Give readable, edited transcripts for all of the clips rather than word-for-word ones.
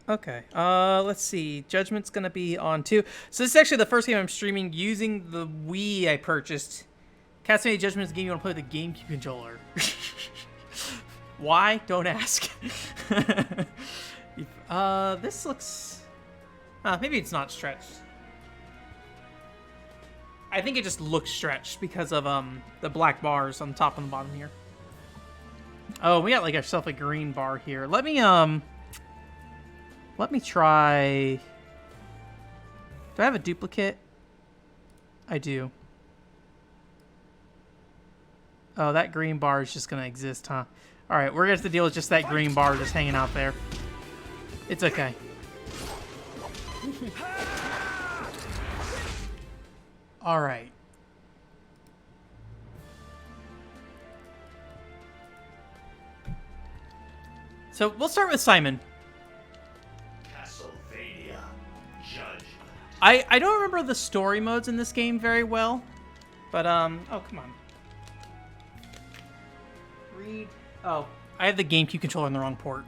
Okay. Let's see. Judgment's gonna be on 2. So this is actually the first game I'm streaming using the Wii I purchased. Castlevania Judgement is a game you want to play with the GameCube controller. Why? Don't ask. This looks... maybe it's not stretched. I think it just looks stretched because of the black bars on the top and the bottom here. Oh, we got like ourselves a green bar here. Let me try... Do I have a duplicate? I do. Oh, that green bar is just gonna exist, huh? Alright, we're gonna have to deal with just that green bar just hanging out there. It's okay. Alright. So, we'll start with Simon. Castlevania Judgement. I don't remember the story modes in this game very well. But, oh, come on. Read. Oh, I have the GameCube controller in the wrong port.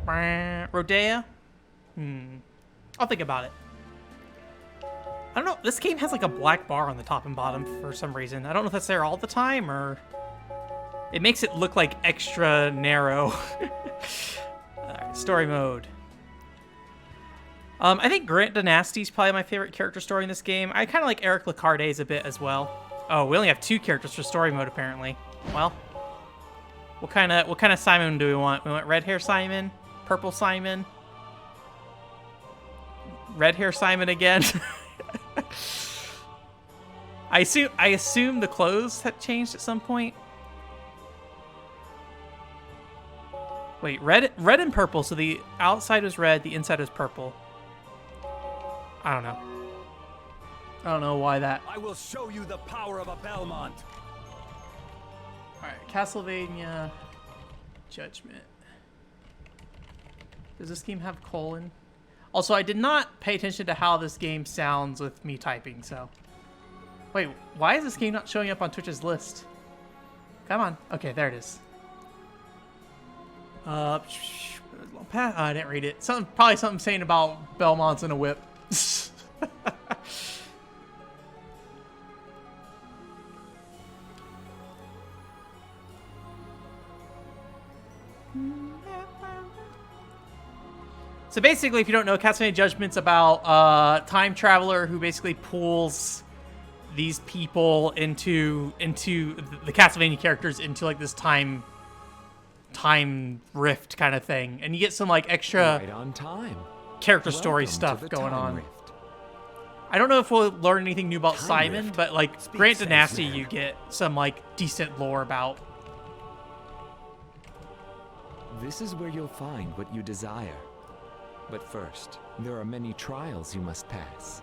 Rodea? I'll think about it. I don't know. This game has like a black bar on the top and bottom for some reason. I don't know if that's there all the time or... It makes it look like extra narrow. Alright, story mode. I think Grant Dynasty is probably my favorite character story in this game. I kind of like Eric Lacarde's a bit as well. Oh, we only have 2 characters for story mode apparently. Well, what kind of Simon do we want? We want red hair Simon, purple Simon, red hair Simon again. I assume the clothes had changed at some point. Wait, red and purple. So the outside was red, the inside was purple. I don't know. I don't know why that. I will show you the power of a Belmont. All right, Castlevania Judgment. Does this game have colon? Also, I did not pay attention to how this game sounds with me typing, so. Wait, why is this game not showing up on Twitch's list? Come on. Okay, there it is. I didn't read it. Probably something saying about Belmonts and a whip. So basically, if you don't know, Castlevania Judgment's about time traveler who basically pulls these people into the Castlevania characters into like this time rift kind of thing, and you get some like extra right on time. Character story stuff going on. Rift. I don't know if we'll learn anything new about Simon, but like Grant Dynasty, you get some like decent lore about. This is where you'll find what you desire. But first, there are many trials you must pass.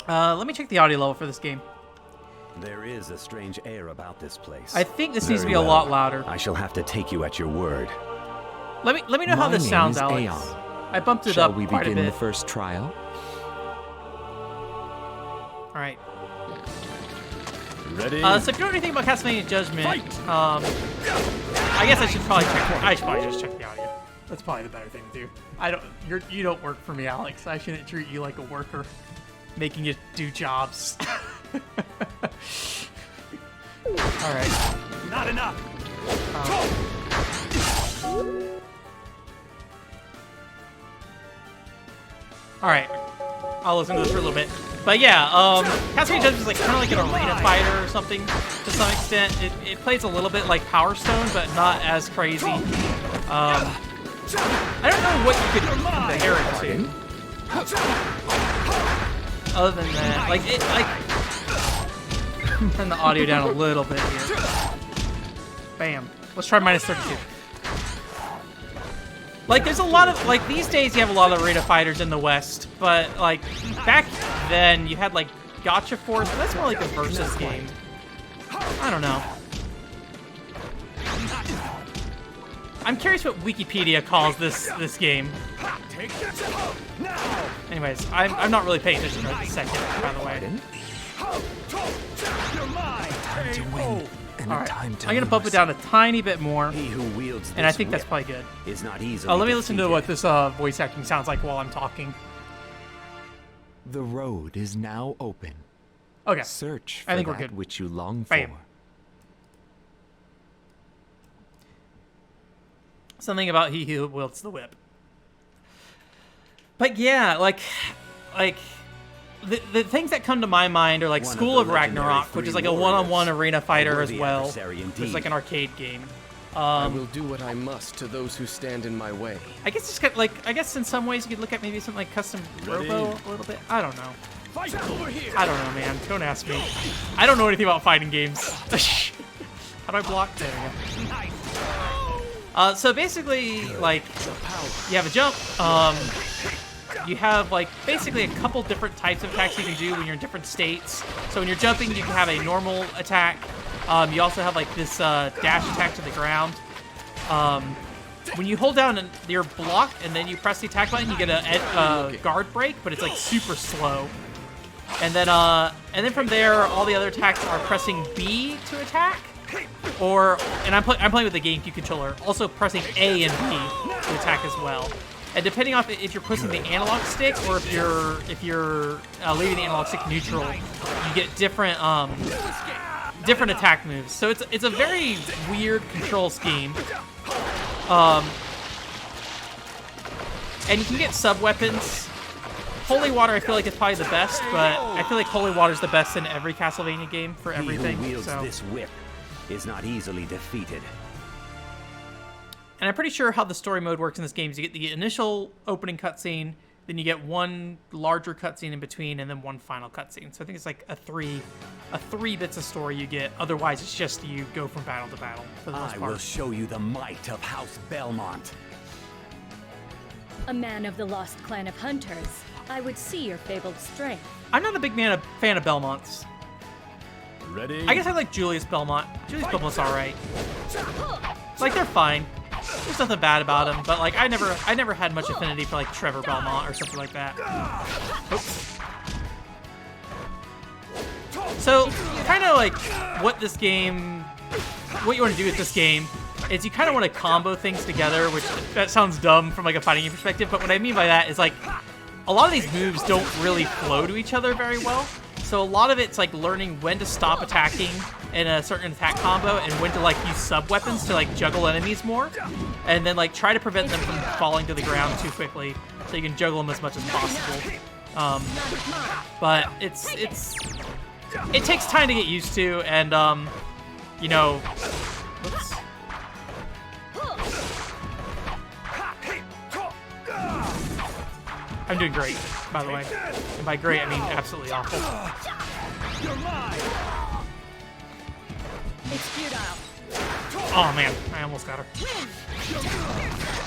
Let me check the audio level for this game. There is a strange air about this place. I think this needs to be a lot louder. I shall have to take you at your word. Let me know how this sounds, Alex. Aeon. I bumped it Shall up we quite a begin bit. the first trial? All right. Ready? So if you know anything about Castlevania Judgment, I guess I should probably just check the audio. That's probably the better thing to do. You don't work for me, Alex. I shouldn't treat you like a worker, making you do jobs. All right. Not enough. All right. I'll listen to this for a little bit. But yeah, Castlevania Judgment is like kind of like an arena fighter or something to some extent. It plays a little bit like Power Stone, but not as crazy. I don't know what you could compare it to. Other than that, like turn the audio down a little bit here. Bam. Let's try minus 32. Like, there's a lot of, like, these days you have a lot of arena fighters in the West, but, like, back then you had, like, Gotcha Force, but that's more like a versus game. I don't know. I'm curious what Wikipedia calls this game. Anyways, I'm not really paying attention right this second, by the way. You're mine. and All a right, time to I'm gonna bump it lose. down a tiny bit more, He who wields and I this think that's whip probably good. is not easily Let me listen to defeated. what this voice acting sounds like while I'm talking. The road is now open. Okay. Search I for think we're that good. which you long Bam. for. Something about he who wields the whip. But yeah, like the things that come to my mind are like One of School the of legendary Ragnarok, which is like a three one-on-one warriors. arena fighter as worthy well. adversary It's indeed. like an arcade game. I will do what I must to those who stand in my way. I guess it's got, like, I guess in some ways you could look at maybe something like Custom Robo a little bit. I don't know. Fight over here! I don't know, man. Don't ask me. I don't know anything about fighting games. How do I block? There we go. So basically, like, you have a jump. You have, like, basically a couple different types of attacks you can do when you're in different states. So when you're jumping, you can have a normal attack. You also have, like, this dash attack to the ground. When you hold down your block and then you press the attack button, you get a guard break, but it's, like, super slow. And then from there, all the other attacks are pressing B to attack. And I'm playing with the GameCube controller, also pressing A and B to attack as well. And depending on if you're pushing the analog stick or if you're leaving the analog stick neutral, you get different attack moves. So it's a very weird control scheme. And you can get sub weapons. Holy Water, I feel like, is probably the best, but I feel like Holy Water is the best in every Castlevania game for everything. He who wields So. this whip is not easily defeated. And I'm pretty sure how the story mode works in this game is you get the initial opening cutscene, then you get one larger cutscene in between, and then one final cutscene. So I think it's like a three bits of story you get. Otherwise, it's just you go from battle to battle for the most I part. will show you the might of House Belmont. A man of the lost clan of hunters, I would see your fabled strength. I'm not a big fan of Belmonts. Ready? I guess I like Julius Belmont. Julius Belmont's alright. Like, they're fine. There's nothing bad about them, but like I never had much affinity for like Trevor Belmont or something like that. Oops. So, kind of like what you want to do with this game is you kind of want to combo things together, which that sounds dumb from like a fighting game perspective, but what I mean by that is like a lot of these moves don't really flow to each other very well. So a lot of it's like learning when to stop attacking in a certain attack combo and when to like use sub weapons to like juggle enemies more, and then like try to prevent them from falling to the ground too quickly so you can juggle them as much as possible. But it takes time to get used to, and you know, whoops. I'm doing great, by the way. And by great, I mean absolutely awful. It's futile. Oh man, I almost got her.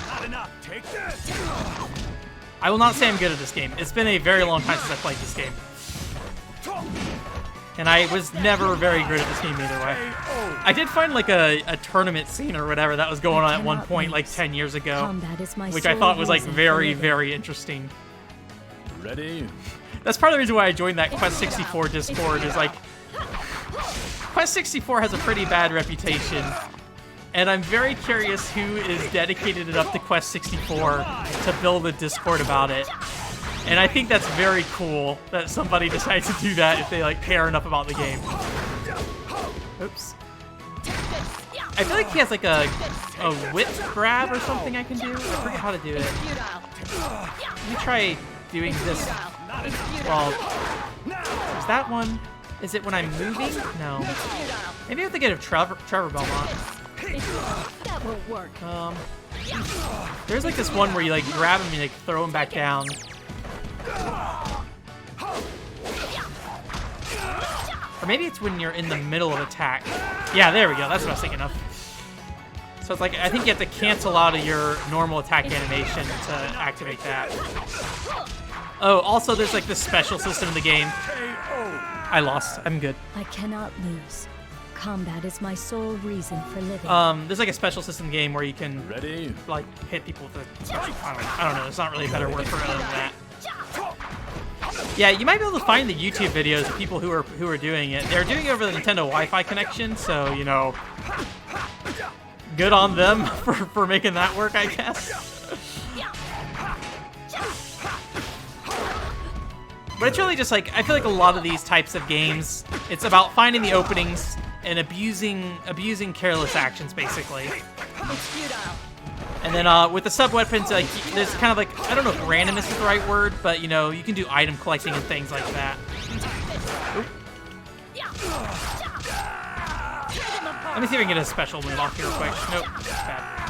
Not enough. Take this. I will not say I'm good at this game. It's been a very long time since I played this game. And I was never very good at this game either way. I did find like a tournament scene or whatever that was going on at one point like 10 years ago, Combat is my which I sole thought was like reason for very, living. very interesting. Ready? That's part of the reason why I joined that Quest 64 Discord, is like Quest 64 has a pretty bad reputation, and I'm very curious who is dedicated enough to Quest 64 to build a Discord about it. And I think that's very cool that somebody decides to do that if they like care enough about the game. Oops. I feel like he has like a whip grab or something I can do. I forget how to do it. Let me try doing this. Well, is that one? Is it when I'm moving? No. Maybe I have to get a Trevor Belmont. That won't work. There's like this one where you like grab him and you like throw him back down. Or maybe it's when you're in the middle of attack. Yeah, there we go. That's what I was thinking of. So it's like, I think you have to cancel out of your normal attack animation to activate that. Oh, also there's like this special system in the game. I lost. I'm good. I cannot lose. Combat is my sole reason for living. There's like a special system game where you can Ready? like hit people with a special, I don't know. There's not really a better word for it other than that. Yeah, you might be able to find the YouTube videos of people who are doing it. They're doing it over the Nintendo Wi-Fi connection, so you know, good on them for making that work, I guess. But it's really just like, I feel like a lot of these types of games, it's about finding the openings and abusing careless actions, basically. And then with the sub-weapons, like, there's kind of like, I don't know if randomness is the right word, but you know, you can do item collecting and things like that. Oop. Let me see if I can get a special move off here real quick. Nope, that's bad.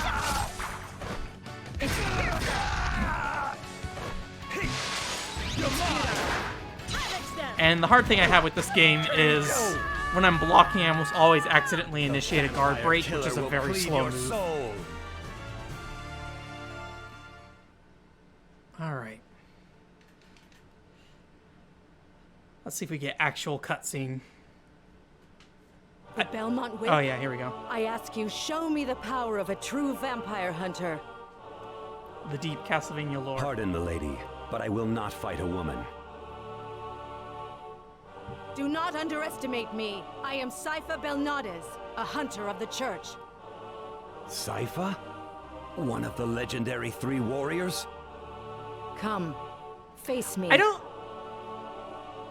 And the hard thing I have with this game is when I'm blocking, I almost always accidentally initiate a guard break, which is a very slow move. Alright. Let's see if we get actual cutscene. The Belmont Witch. Oh yeah, here we go. I ask you, show me the power of a true vampire hunter. The deep Castlevania lore. Pardon, milady, but I will not fight a woman. Do not underestimate me. I am Sypha Belnades, a hunter of the church. Sypha? One of the legendary 3 warriors? Come, face me. I don't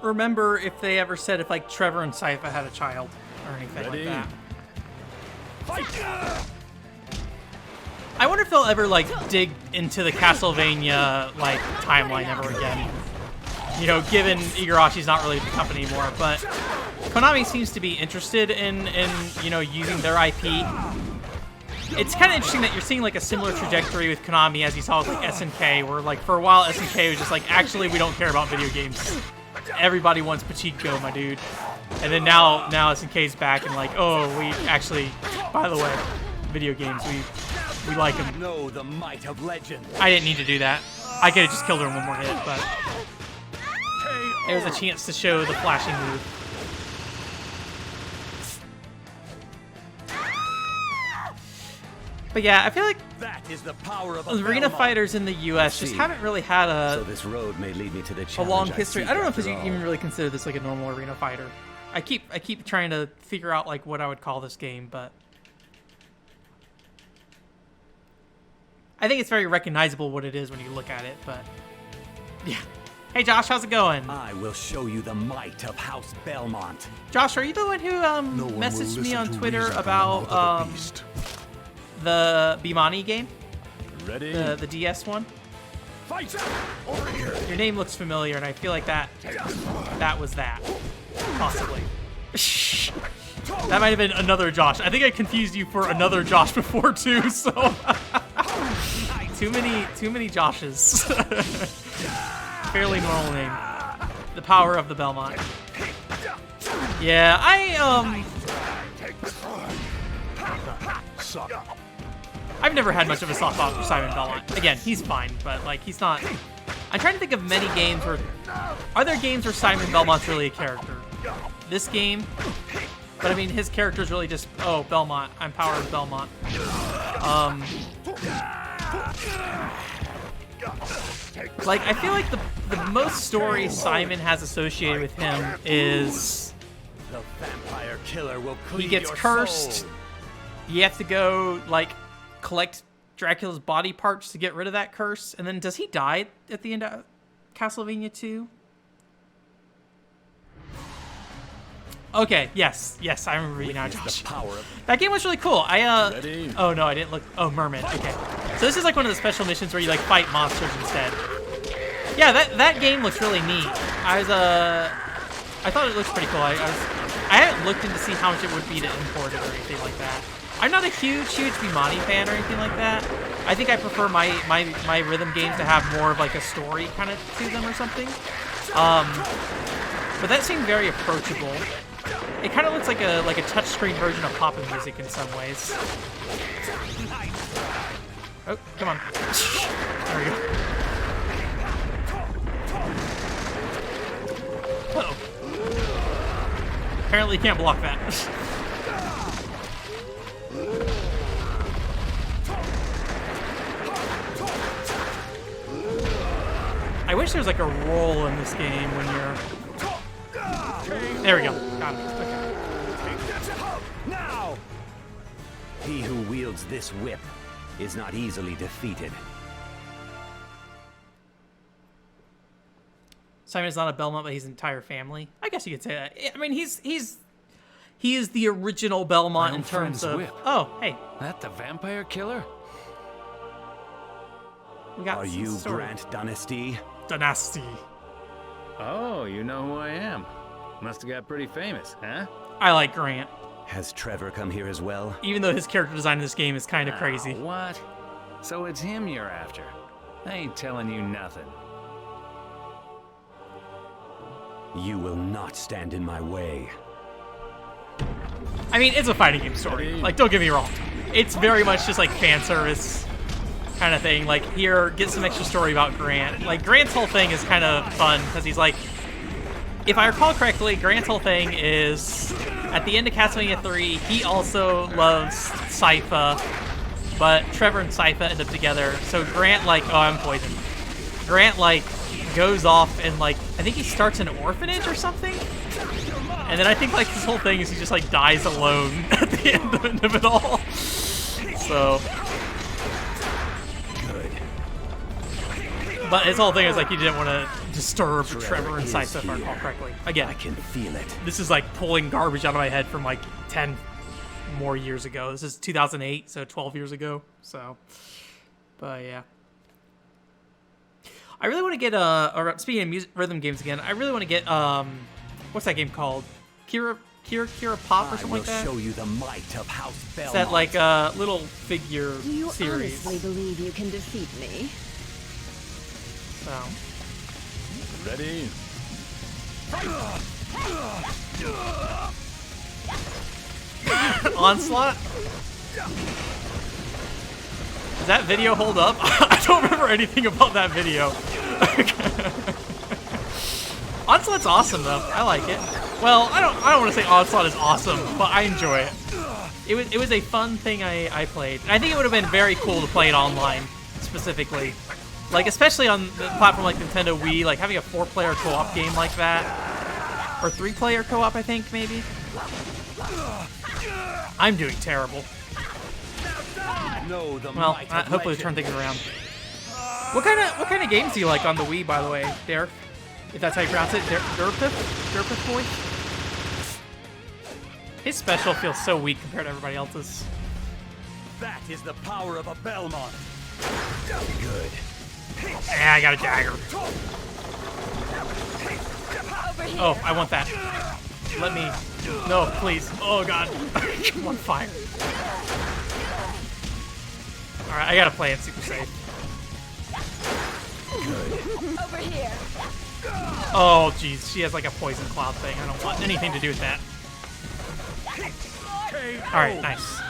remember if they ever said if like Trevor and Sypha had a child or anything like that. I wonder if they'll ever like dig into the Castlevania like timeline ever again. You know, given Igarashi's not really with the company anymore, but Konami seems to be interested in you know, using their IP. It's kind of interesting that you're seeing like a similar trajectory with Konami as you saw with like SNK, where like for a while SNK was just like, actually we don't care about video games. Everybody wants Pachinko, my dude. And then now SNK's back and like, oh, we actually, by the way, video games, we like them. Know the might of legend. I didn't need to do that. I could have just killed her in one more hit, but there's a chance to show the flashing move. But yeah, I feel like That is the power of arena fighters in the U.S. just haven't really had So this road may lead me to the a challenge long I history. seek I don't know if after you all. even really consider this like a normal arena fighter. I keep trying to figure out like what I would call this game, but I think it's very recognizable what it is when you look at it. But yeah. Hey Josh, how's it going? I will show you the might of House Belmont. Josh, are you the one who messaged me on Twitter about the Bimani game? Ready? The DS one? Fight! Over here! Your name looks familiar, and I feel like that was that. Possibly. That might have been another Josh. I think I confused you for another Josh before too, so too many Joshes. Fairly normal name. The power of the Belmont. Yeah, I've never had much of a soft spot for Simon Belmont. Again, he's fine, but like he's not. I'm trying to think of many games where are there games where Simon Belmont's really a character. This game, but I mean his character is really just Belmont. I'm power of Belmont. Like I feel like the most story Simon has associated with him is The vampire killer will he cleave gets your cursed. soul. You have to go like collect Dracula's body parts to get rid of that curse, and then does he die at the end of Castlevania 2? Okay, yes, I remember you now, Josh. The power of That game was really cool. Ready? Oh no, I didn't look. Oh, Merman. Okay, so this is like one of the special missions where you like fight monsters instead. Yeah, that game looks really neat. I thought it looks pretty cool. I hadn't looked in to see how much it would be to import it or anything like that. I'm not a huge Bimani fan or anything like that. I think I prefer my rhythm games to have more of like a story kind of to them or something. But that seemed very approachable. It kind of looks like a touchscreen version of Pop Music in some ways. Oh, come on. There we go. Uh-oh. Apparently you can't block that. I wish wish there was like a roll in this game when you're... There we go. Got it. Okay. Now! He who wields this whip is not easily defeated. Simon's not a Belmont, but he's an entire family. I guess you could say that. I mean, he is the original Belmont in terms of... Whip. Oh, hey. That the vampire killer? We got Are some you story. Grant Dynasty? Dynasty. Oh, you know who I am. Must have got pretty famous, huh? I like Grant, Has Trevor come here as well? even though his character design in this game is kind of crazy. What? So it's him you're after? I ain't telling you nothing. You will not stand in my way. I mean, it's a fighting game story. Like, don't get me wrong. It's very much just like fan service kind of thing. Like, here, get some extra story about Grant. Like, Grant's whole thing is kind of fun because he's like, if I recall correctly, Grant's whole thing is at the end of Castlevania 3, he also loves Sypha, but Trevor and Sypha end up together. So Grant, like, oh, I'm poisoned. Grant, like, goes off and, like, I think he starts an orphanage or something? And then I think, like, his whole thing is he just, like, dies alone at the end of it all. So... Good. But his whole thing is, like, he didn't want to disturb Trevor and Sypha, if I recall correctly. Again, I can feel it. this is, like, pulling garbage out of my head from, like, 10 more years ago. This is 2008, so 12 years ago. So, but, yeah. I really want to get, or speaking of music, rhythm games again, I really want to get, what's that game called? Kira Pop or something like that? I will show you the might of House Belmont. It's that, like, little figure Do you series. honestly believe you can defeat me? So, Ready? Onslaught? Does that video hold up? I don't remember anything about that video. Onslaught's awesome though. I like it. Well, I don't want to say Onslaught is awesome, but I enjoy it. It was a fun thing I played. And I think it would have been very cool to play it online, specifically. Like, especially on the platform like Nintendo Wii, like having a 4-player co-op game like that. Or 3-player co-op, I think, maybe. I'm doing terrible. Know the Well, might of hopefully turn legend. things around. What kind of games do you like on the Wii, by the way, Derek? If that's how you pronounce it, Derpith boy. His special feels so weak compared to everybody else's. That is the power of a Belmont. Good. Yeah, I got a dagger. Oh, I want that. Let me. No, please. Oh God, I'm on fire. All right, I gotta play it super safe. Over here. Oh, jeez, she has like a poison cloud thing. I don't want anything to do with that. All right, nice.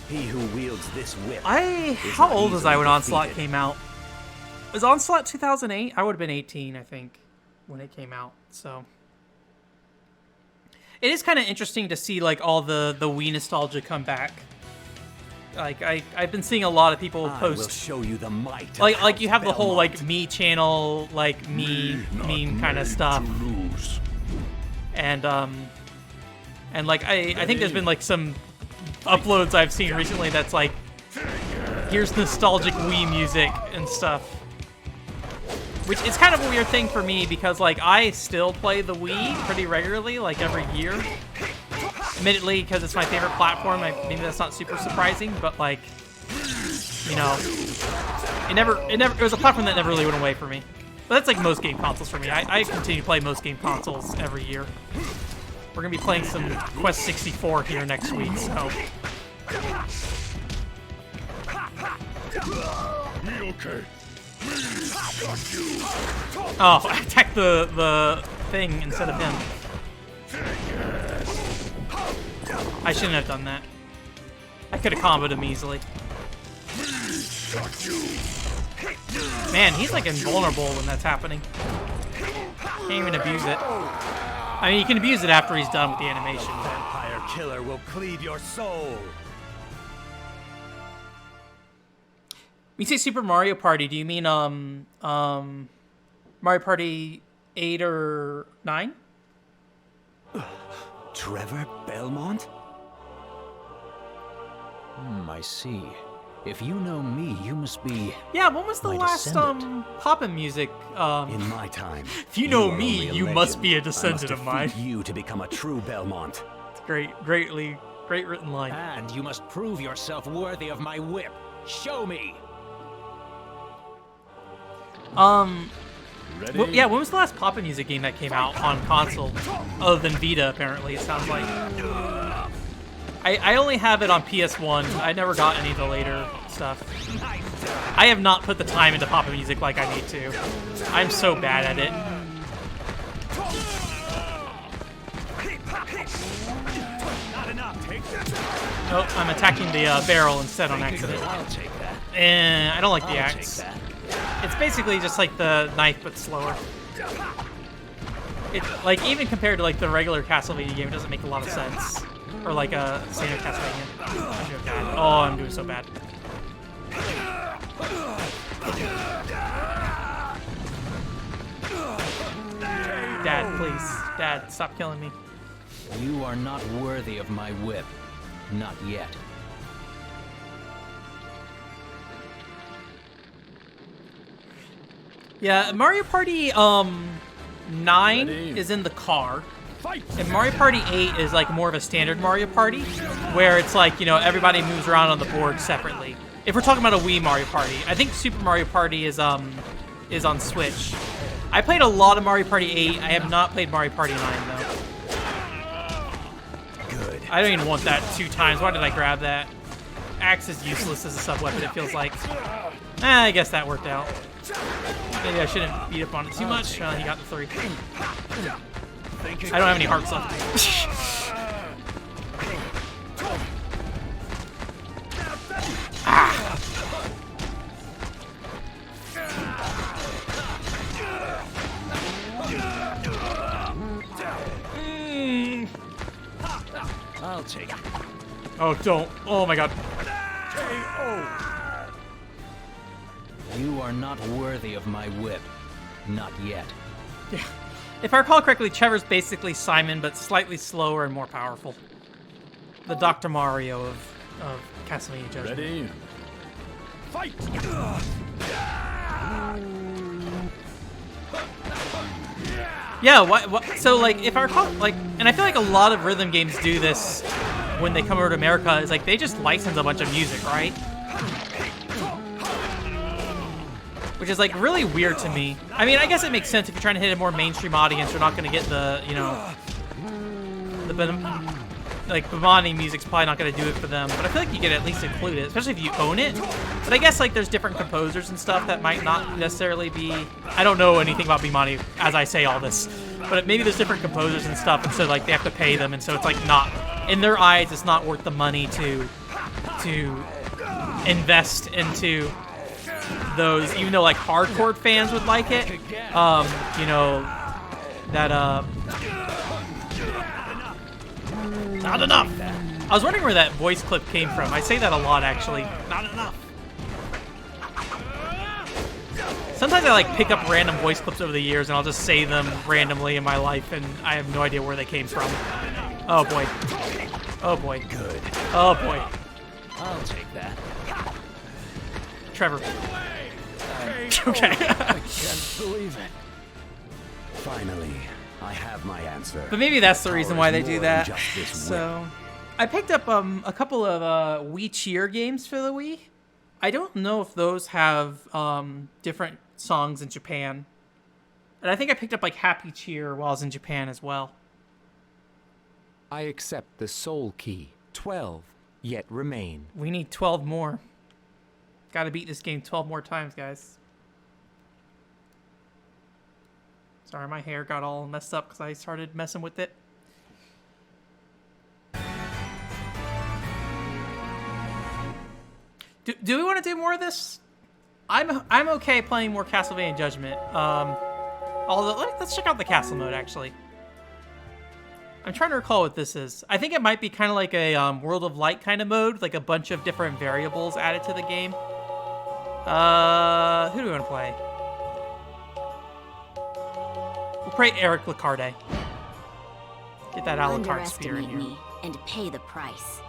He who wields this whip. How old was I when Onslaught came out? Was Onslaught 2008? I would have been 18, I think, when it came out. So it is kind of interesting to see like all the Wii nostalgia come back. Like I've been seeing a lot of people I will post show you the might of like you have the whole Belmont. like me channel like me meme kind of stuff. And like I think there's been like some uploads I've seen recently that's like here's nostalgic Wii music and stuff. Which is kind of a weird thing for me because like I still play the Wii pretty regularly, like every year. Admittedly, because it's my favorite platform, maybe that's not super surprising, but like, you know, it was a platform that never really went away for me. But that's like most game consoles for me. I continue to play most game consoles every year. We're gonna be playing some Quest 64 here next week, so. Oh, I attacked the thing instead of him. I shouldn't have done that. I could have comboed him easily. Man, he's like invulnerable when that's happening. Can't even abuse it. I mean, you can abuse it after he's done with the animation. Vampire killer will cleave your soul. you say Super Mario Party, do you mean Mario Party 8 or 9? Trevor Belmont? I see. If you know me, you must be... Yeah, when was the my last descendant. poppin' music? In my time. If you know are me, only a you must legend. be a I must descendant of mine. defeat you to become a true Belmont. It's great written line. And you must prove yourself worthy of my whip. Show me! Well, yeah, when was the last Papa Music game that came out on console? Other than Vita, apparently, it sounds like. I only have it on PS1. I never got any of the later stuff. I have not put the time into Papa Music like I need to. I'm so bad at it. Oh, I'm attacking the barrel instead on accident. I don't like the axe. It's basically just like the knife, but slower. It, like, even compared to like the regular Castlevania game, it doesn't make a lot of sense. Or like a standard Castlevania. Oh, I'm doing so bad. Dad, please. Dad, stop killing me. You are not worthy of my whip. Not yet. Yeah, Mario Party 9 is in the car. And Mario Party 8 is like more of a standard Mario Party, where it's like, you know, everybody moves around on the board separately. If we're talking about a Wii Mario Party, I think Super Mario Party is on Switch. I played a lot of Mario Party 8. I have not played Mario Party 9 though. Good. I don't even want that 2 times. Why did I grab that? Axe is useless as a sub-weapon, it feels like. I guess that worked out. Maybe I shouldn't beat up on it too much. He got the 3. I don't have any hearts left. I'll take it. Oh, don't. Oh my god. You are not worthy of my whip. Not yet. Yeah. If I recall correctly, Trevor's basically Simon, but slightly slower and more powerful. The Dr. Mario of Castlevania Judgement. Ready? Fight! Yeah, what? So, like, if I recall, like, and I feel like a lot of rhythm games do this when they come over to America, is like they just license a bunch of music, right? Which is like really weird to me. I mean, I guess it makes sense if you're trying to hit a more mainstream audience. You're not going to get the, you know, like Bamani music's probably not going to do it for them. But I feel like you could at least include it, especially if you own it. But I guess like there's different composers and stuff that might not necessarily be. I don't know anything about Bamani as I say all this, but maybe there's different composers and stuff, and so like they have to pay them, and so it's like not in their eyes. It's not worth the money to invest into those, even though like hardcore fans would like it. You know, that not enough. I was wondering where that voice clip came from. I say that a lot, actually. Not enough. Sometimes I like pick up random voice clips over the years and I'll just say them randomly in my life and I have no idea where they came from. Oh boy. Oh boy. Good. Oh boy. I'll take that. Trevor. Okay. I can't believe it. Finally, I have my answer. But maybe that's the reason why they do More that. than just this So, I picked up a couple of Wii Cheer games for the Wii. I don't know if those have different songs in Japan. And I think I picked up like Happy Cheer while I was in Japan as well. I accept the soul key. 12 yet remain. We need 12 more. Gotta beat this game 12 more times, guys. Sorry, my hair got all messed up because I started messing with it. Do we want to do more of this? I'm okay playing more Castlevania Judgement. Although let's check out the castle mode actually. I'm trying to recall what this is. I think it might be kind of like a World of Light kind of mode, like a bunch of different variables added to the game. Who do we want to play? We'll play Eric Lacarde. Get that Alucard spear in Underestimate here. me and pay the price.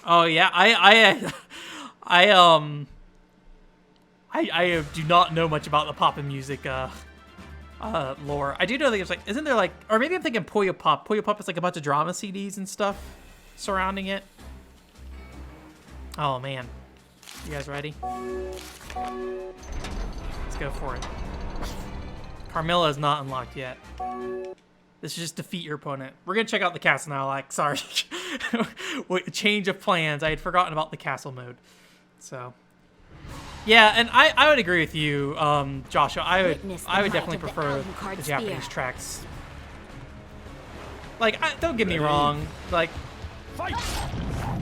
Oh yeah, I do not know much about the pop and music lore. I do know that there's like, isn't there like, or maybe I'm thinking Puyo Pop. Puyo Pop is like a bunch of drama CDs and stuff surrounding it. Oh man, you guys ready? Let's go for it. Carmilla is not unlocked yet. This is just defeat your opponent. We're gonna check out the castle now. Like, sorry, wait, change of plans. I had forgotten about the castle mode. So, yeah, and I would agree with you, Joshua. I would definitely prefer the Japanese tracks. Like, don't get me wrong. Like,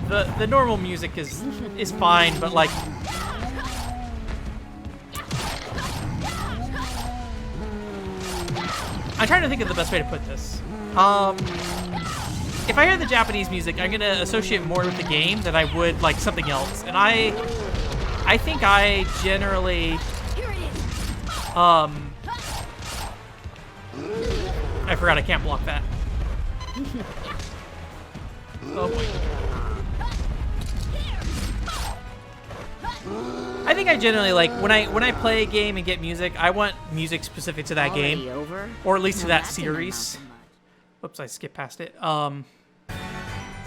the normal music is fine, but like. I'm trying to think of the best way to put this. If I hear the Japanese music, I'm gonna associate more with the game than I would like something else. And I think I generally I forgot I can't block that. Oh boy. I think I generally like when I play a game and get music, I want music specific to that game, or at least to that series. Whoops, I skipped past it.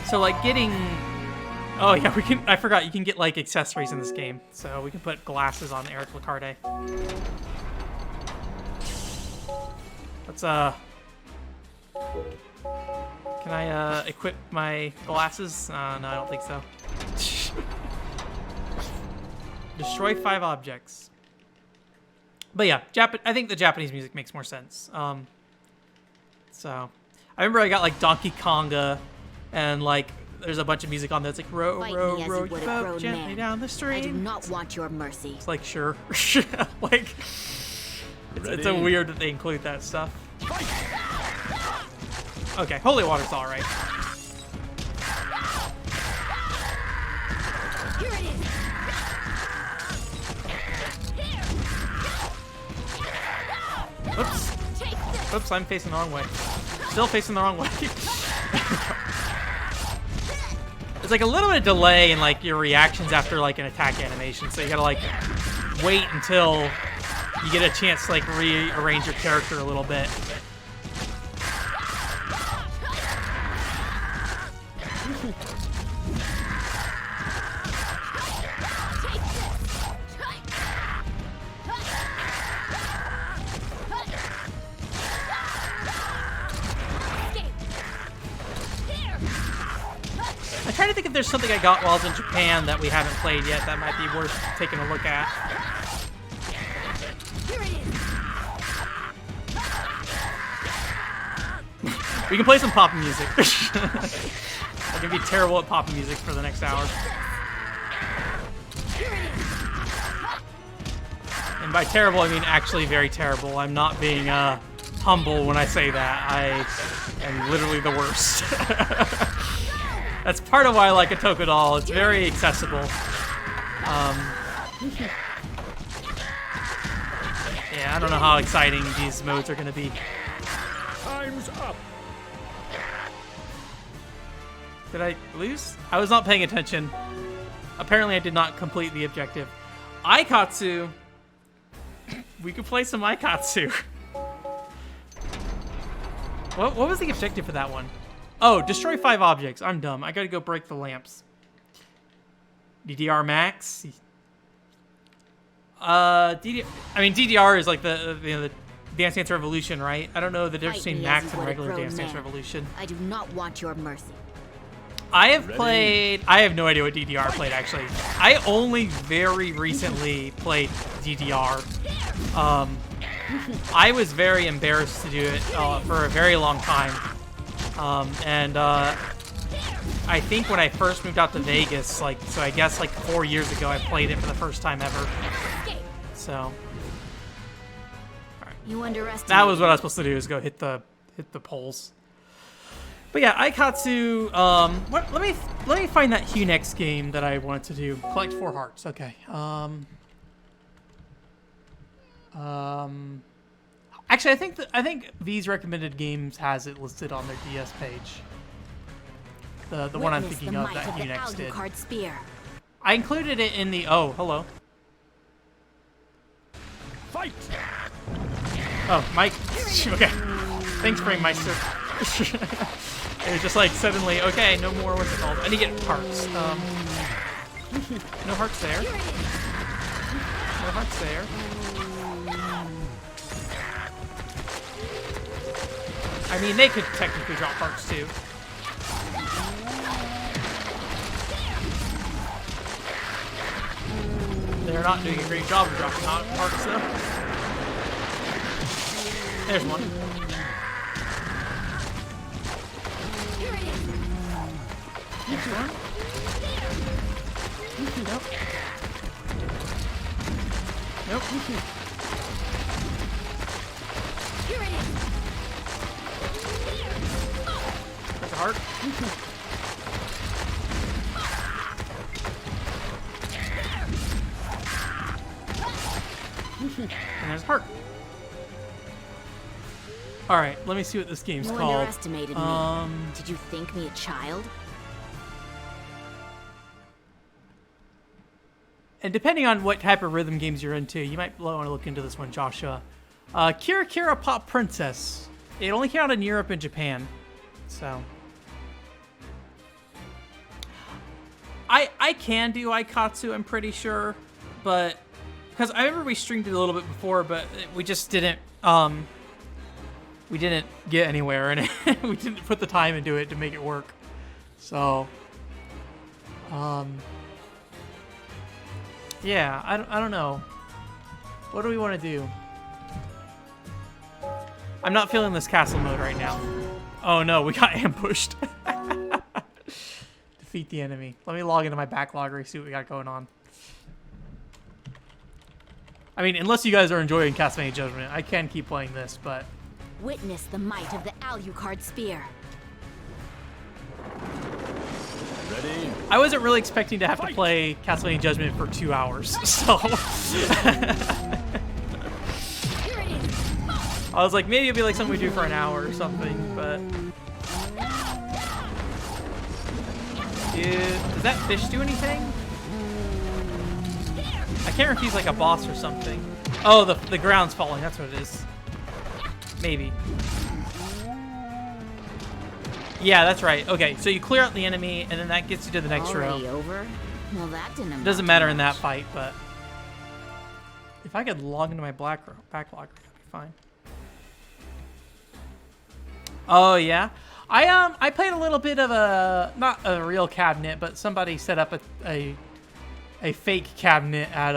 So like getting, oh yeah, we can. I forgot you can get like accessories in this game, so we can put glasses on Eric Lacarde. Let's can I equip my glasses? No, I don't think so. Destroy 5 objects. But yeah, I think the Japanese music makes more sense. So, I remember I got like Donkey Konga, and like there's a bunch of music on there. It's like row, row, row your boat gently down the stream. I do not want your mercy. It's like sure, like it's so weird that they include that stuff. Okay, holy water's all right. Here it is. Oops. Oops, I'm facing the wrong way. Still facing the wrong way. There's like a little bit of delay in like your reactions after like an attack animation, so you gotta like wait until you get a chance to like rearrange your character a little bit. I'm trying to think if there's something I got while I was in Japan that we haven't played yet that might be worth taking a look at. We can play some pop music. I can be terrible at pop music for the next hour. And by terrible, I mean actually very terrible. I'm not being humble when I say that. I am literally the worst. That's part of why I like a Toko doll. It's very accessible. Yeah, I don't know how exciting these modes are going to be. Time's up. Did I lose? I was not paying attention. Apparently I did not complete the objective. Aikatsu. We could play some Aikatsu. What was the objective for that one? Oh, destroy 5 objects. I'm dumb. I gotta go break the lamps. DDR max. DDR is like the Dance Dance Revolution, right? I don't know the difference between max and regular Dance Dance Revolution. I do not want your mercy. I have played. I have no idea what DDR played actually. I only very recently played DDR. I was very embarrassed to do it for a very long time. I think when I first moved out to Vegas, so I guess 4 years ago, I played it for the first time ever. So, all right. You underestimate. That was what I was supposed to do, is go hit the poles. But yeah, Aikatsu. Let me find that Hunex game that I wanted to do. Collect 4 hearts. Okay. Actually, I think V's recommended games has it listed on their DS page. The one I'm thinking of that Hunex did. Spear. I included it in the. Oh, hello. Fight! Oh, Mike. Okay. Thanks, Springmeister. It was just like suddenly, okay, no more, what's it called? I need to get hearts. No hearts there. No hearts there. I mean, they could technically drop hearts too. They're not doing a great job of dropping hearts though. There's one. Next one. Nope. Nope. That's a heart. And there's a heart. Alright, let me see what this game's You called. underestimated me. Did you think me a child? And depending on what type of rhythm games you're into, you might want to look into this one, Joshua. Kira Kira Pop Princess. It only came out in Europe and Japan. So. I can do Aikatsu, I'm pretty sure. But, because I remember we streamed it a little bit before, but we just didn't, we didn't get anywhere, and we didn't put the time into it to make it work. So, yeah, I don't know. What do we want to do? I'm not feeling this castle mode right now. Oh no, we got ambushed. Defeat the enemy. Let me log into my backloggery, see what we got going on. I mean, unless you guys are enjoying Castlevania Judgement, I can keep playing this, but... Witness the might of the Alucard Spear. Ready? I wasn't really expecting to have to play Castlevania Judgement for 2 hours, so... I was like, maybe it'd be like something we do for an hour or something, but... Does that fish do anything? I can't remember if he's like a boss or something. Oh, the ground's falling, that's what it is. Maybe. Yeah, that's right. Okay, so you clear out the enemy, and then that gets you to the next row. Already over? Well, that didn't amount It doesn't to matter in that much. fight, but... If I could log into my backlog, that'd be fine. Oh, yeah? I played a little bit of a... Not a real cabinet, but somebody set up a fake cabinet at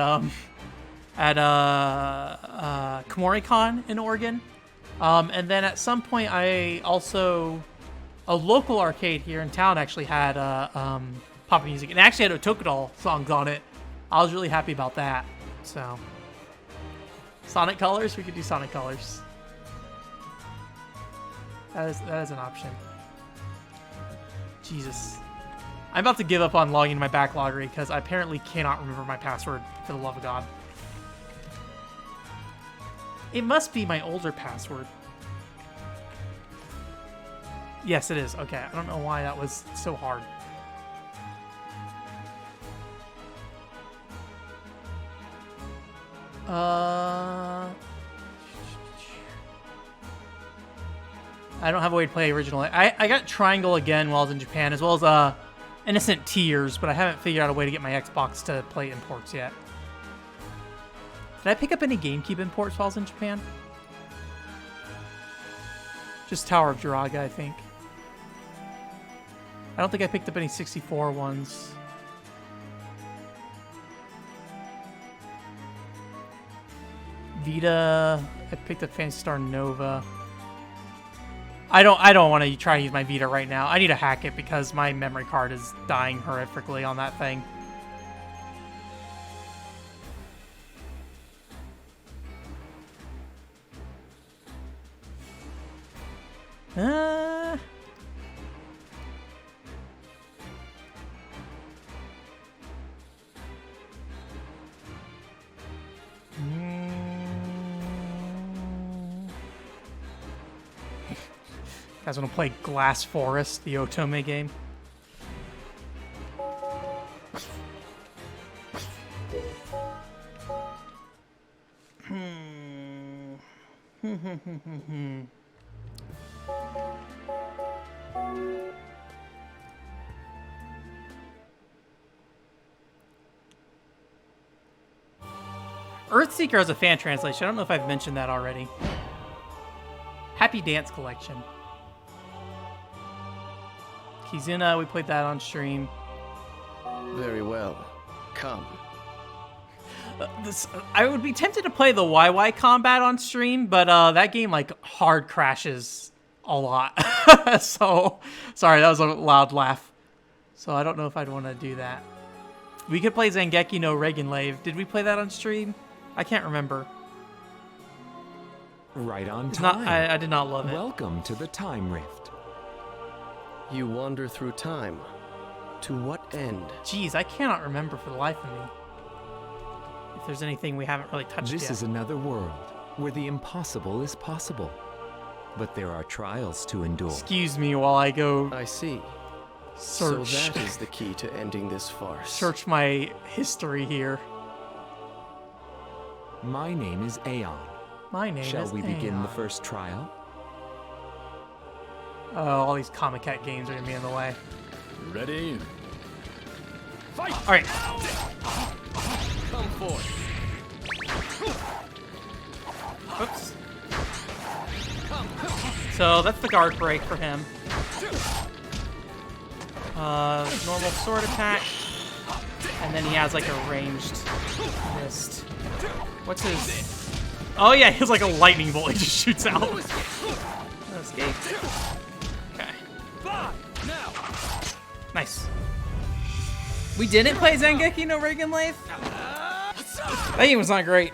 Komoricon in Oregon. And then at some point, I also... A local arcade here in town actually had pop music. And it actually had Otokudal songs on it. I was really happy about that. So... Sonic Colors? We could do Sonic Colors. That is an option. Jesus. I'm about to give up on logging into my backloggery because I apparently cannot remember my password, for the love of God. It must be my older password. Yes, it is. Okay, I don't know why that was so hard. I don't have a way to play originally. I got Triangle again while I was in Japan, as well as Innocent Tears, but I haven't figured out a way to get my Xbox to play imports yet. Did I pick up any GameCube imports while I was in Japan? Just Tower of Jiraga, I think. I don't think I picked up any 64 ones. Vita, I picked up Phantasy Star Nova. I don't want to try to use my Vita right now. I need to hack it because my memory card is dying horrifically on that thing. guys want to play Glass Forest, the Otome game? Earthseeker has a fan translation. I don't know if I've mentioned that already. Happy Dance Collection. Kizuna, we played that on stream. Very well. Come. I would be tempted to play the YY combat on stream, but that game like hard crashes a lot. So, sorry, that was a loud laugh. So I don't know if I'd want to do that. We could play Zangeki no Regenlave. Did we play that on stream? I can't remember. Right on It's time. not. I did not love it. Welcome to the Time Rift. You wander through time. To what end? Jeez, I cannot remember for the life of me. If there's anything we haven't really touched This yet. is another world where the impossible is possible. But there are trials to endure. Excuse me while I go I see. search. So that is the key to ending this farce. Search my history here. My name is Aeon. My name Shall is we begin Aeon. the first trial? Oh, all these Comic Cat games are gonna be in the way. Ready? All right. Come forth. Oops. So that's the guard break for him. Normal sword attack, and then he has like a ranged mist. What's his? Oh yeah, he has like a lightning bolt. He just shoots out. Escape. Okay. Nice. We didn't play Zangeki no Regenlave? That game was not great.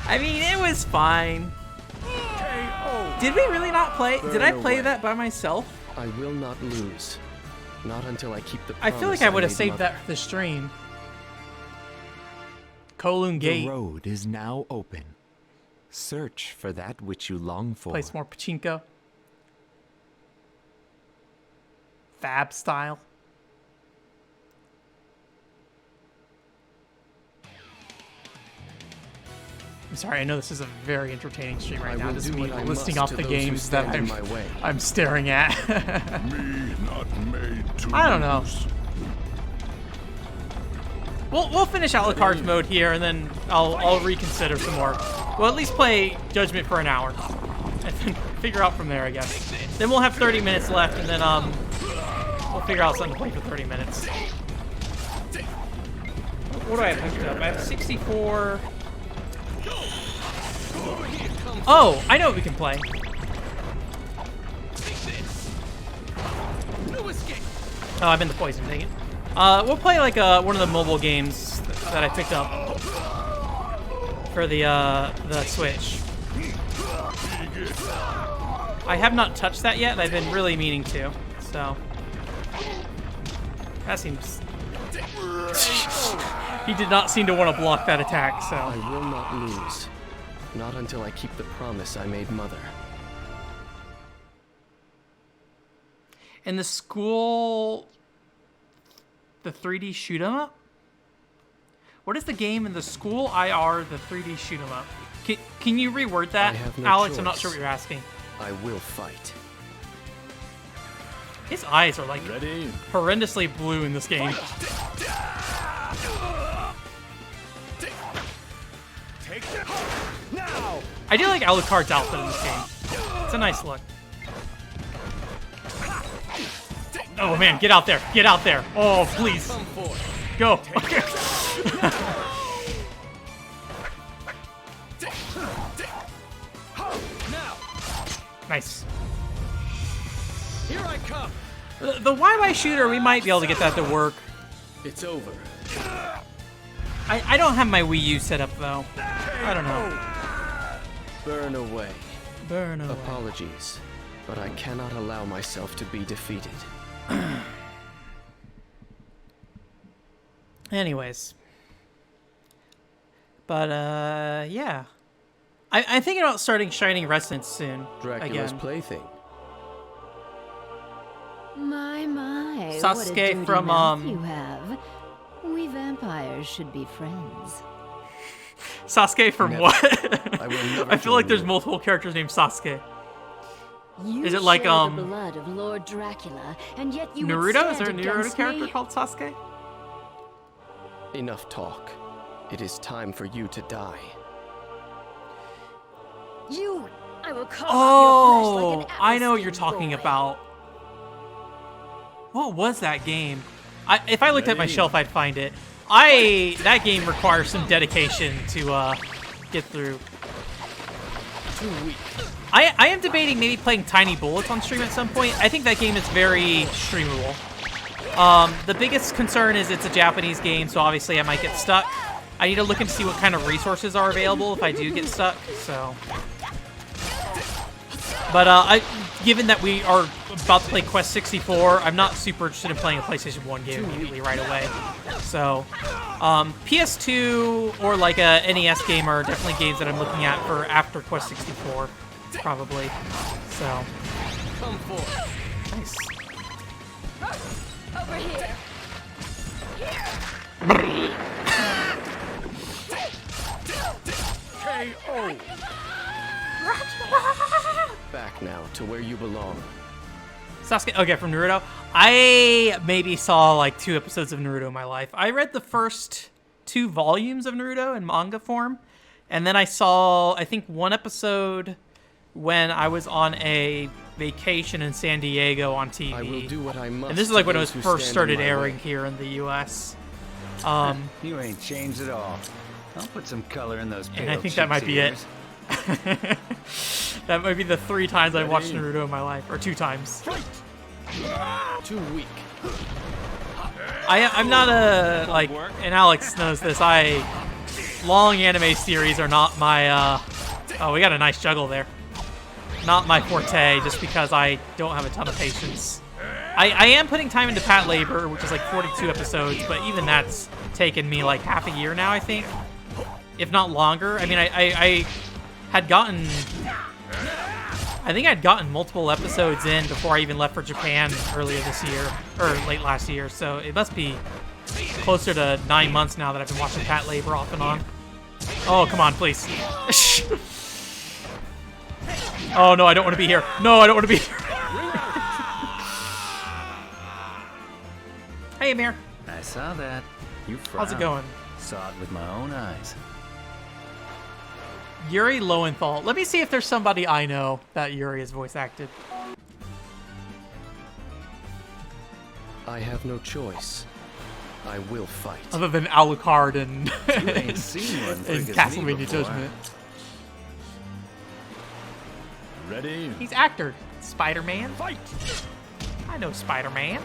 I mean, it was fine. Did we really not play? Did I play that by myself? I will not lose. Not until I keep the I promise feel like I would have made saved Mother. that for the stream. Kowloon Gate. The road is now open. Search for that which you long for. Play some more pachinko. Fab style. I'm sorry, I know this is a very entertaining stream right I now. will Just do me what I listing must off to the those who games that stand in my way. I'm staring at. Me not made to I don't know. lose. We'll finish Alucard's mode here, and then I'll reconsider some more. We'll at least play Judgment for an hour, and then figure out from there, I guess. Then we'll have 30 minutes left, and then we'll figure out something to play for 30 minutes. What do I have hooked up? I have 64. Oh, I know what we can play. Oh, I'm in the poison, dang it. We'll play like one of the mobile games that I picked up for the Switch. I have not touched that yet, and I've been really meaning to. So that seems. He did not seem to want to block that attack. So I will not lose. Not until I keep the promise I made Mother. in the school. The 3D shoot 'em up? What is the game in the school IR, the 3D shoot 'em up? Can you reword that, I have no Alex? I'm not choice. sure what you're asking. I will fight. His eyes are like Ready? horrendously blue in this game. I do like Alucard's outfit in this game. It's a nice look. Oh man, get out there! Get out there! Oh please, go! Nice. Here I come. The YY shooter, we might be able to get that to work. It's over. I don't have my Wii U set up though. I don't know. Burn away. Burn away. Apologies, but I cannot allow myself to be defeated. Anyways. But, yeah. I'm thinking about starting Shining Resonance soon. Dracula's again. plaything. My, what a Sasuke dirty from, mouth you have. We vampires should be friends. Sasuke from Never. what? I will never I feel like join there's you. multiple characters named Sasuke. You Is it like, share the blood of Lord Dracula, and yet you would Naruto? Is there a stand Naruto against character me? called Sasuke? Enough talk. It is time for you to die. I will carve off your flesh like an apple I know what you're skin talking boy. about. What was that game? If I looked at my shelf, I'd find it. That game requires some dedication to get through. Too weak. I am debating maybe playing Tiny Bullets on stream at some point. I think that game is very streamable. The biggest concern is it's a Japanese game, so obviously I might get stuck. I need to look and see what kind of resources are available if I do get stuck, so... But given that we are about to play Quest 64, I'm not super interested in playing a PlayStation 1 game immediately right away. So, PS2 or like a NES game are definitely games that I'm looking at for after Quest 64, probably. So, Come forth. nice. Over here. KO. Back now to where you belong. Sasuke, okay, from Naruto. I maybe saw like 2 episodes of Naruto in my life. I read the first 2 volumes of Naruto in manga form, and then I saw, I think, 1 episode when I was on a vacation in San Diego on TV. I will do what I must. And this is like to when it those was who first stand in started my airing way. here in the U.S. You ain't changed at all. I'll put some color in those pale And I think that might be it. cheeks That might be the 3 times I watched Naruto in my life, or 2 times. Too weak. I'm not a, like, and Alex knows this, long anime series are not my, oh, we got a nice juggle there. Not my forte, just because I don't have a ton of patience. I am putting time into Pat Labor, which is like 42 episodes, but even that's taken me like half a year now, I think. If not longer. I mean, I had gotten... I think I'd gotten multiple episodes in before I even left for Japan earlier this year, or late last year, so it must be closer to 9 months now that I've been watching Pat Labor off and on. Oh, come on, please. Oh, no, I don't want to be here. No, I don't want to be here. Hey, Amir. I saw that. You frowned. How's it going? Saw it with my own eyes. Yuri Lowenthal. Let me see if there's somebody I know that Yuri has voice acted. I have no choice. I will fight. Other than Alucard and You ain't seen one in quick as me Castlevania before. Judgment. Ready? He's actor. Spider-Man? Fight. I know Spider-Man.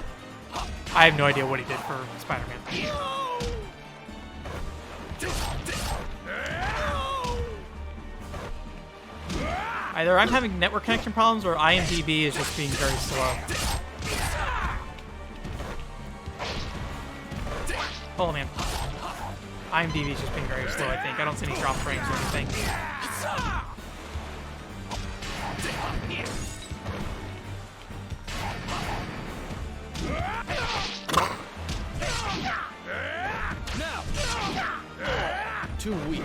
I have no idea what he did for Spider-Man. Either I'm having network connection problems or IMDb is just being very slow. Oh man. IMDb is just being very slow, I think. I don't see any drop frames or anything. Too weak.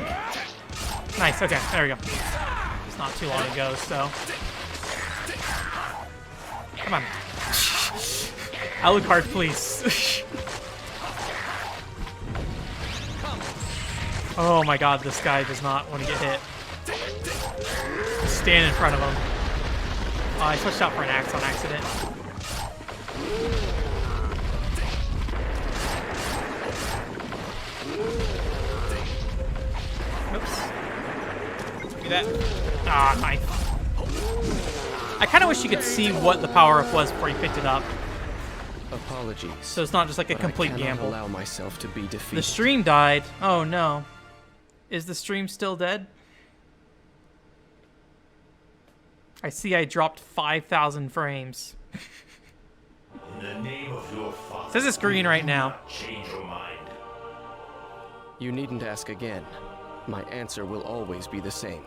Nice, okay, there we go. It's not too long ago, so. Come on. Alucard, please. Oh my god, this guy does not want to get hit. Stand in front of him. Oh, I switched out for an axe on accident. Oops. Do that. Ah, nice. I kind of wish you could see what the power-up was before you picked it up. Apologies. So it's not just like a but complete I cannot gamble. allow myself to be defeated. The stream died. Oh no. Is the stream still dead? I see I dropped 5,000 frames. In the name of your father. Says it's green right now. Change your mind. You needn't ask again. My answer will always be the same.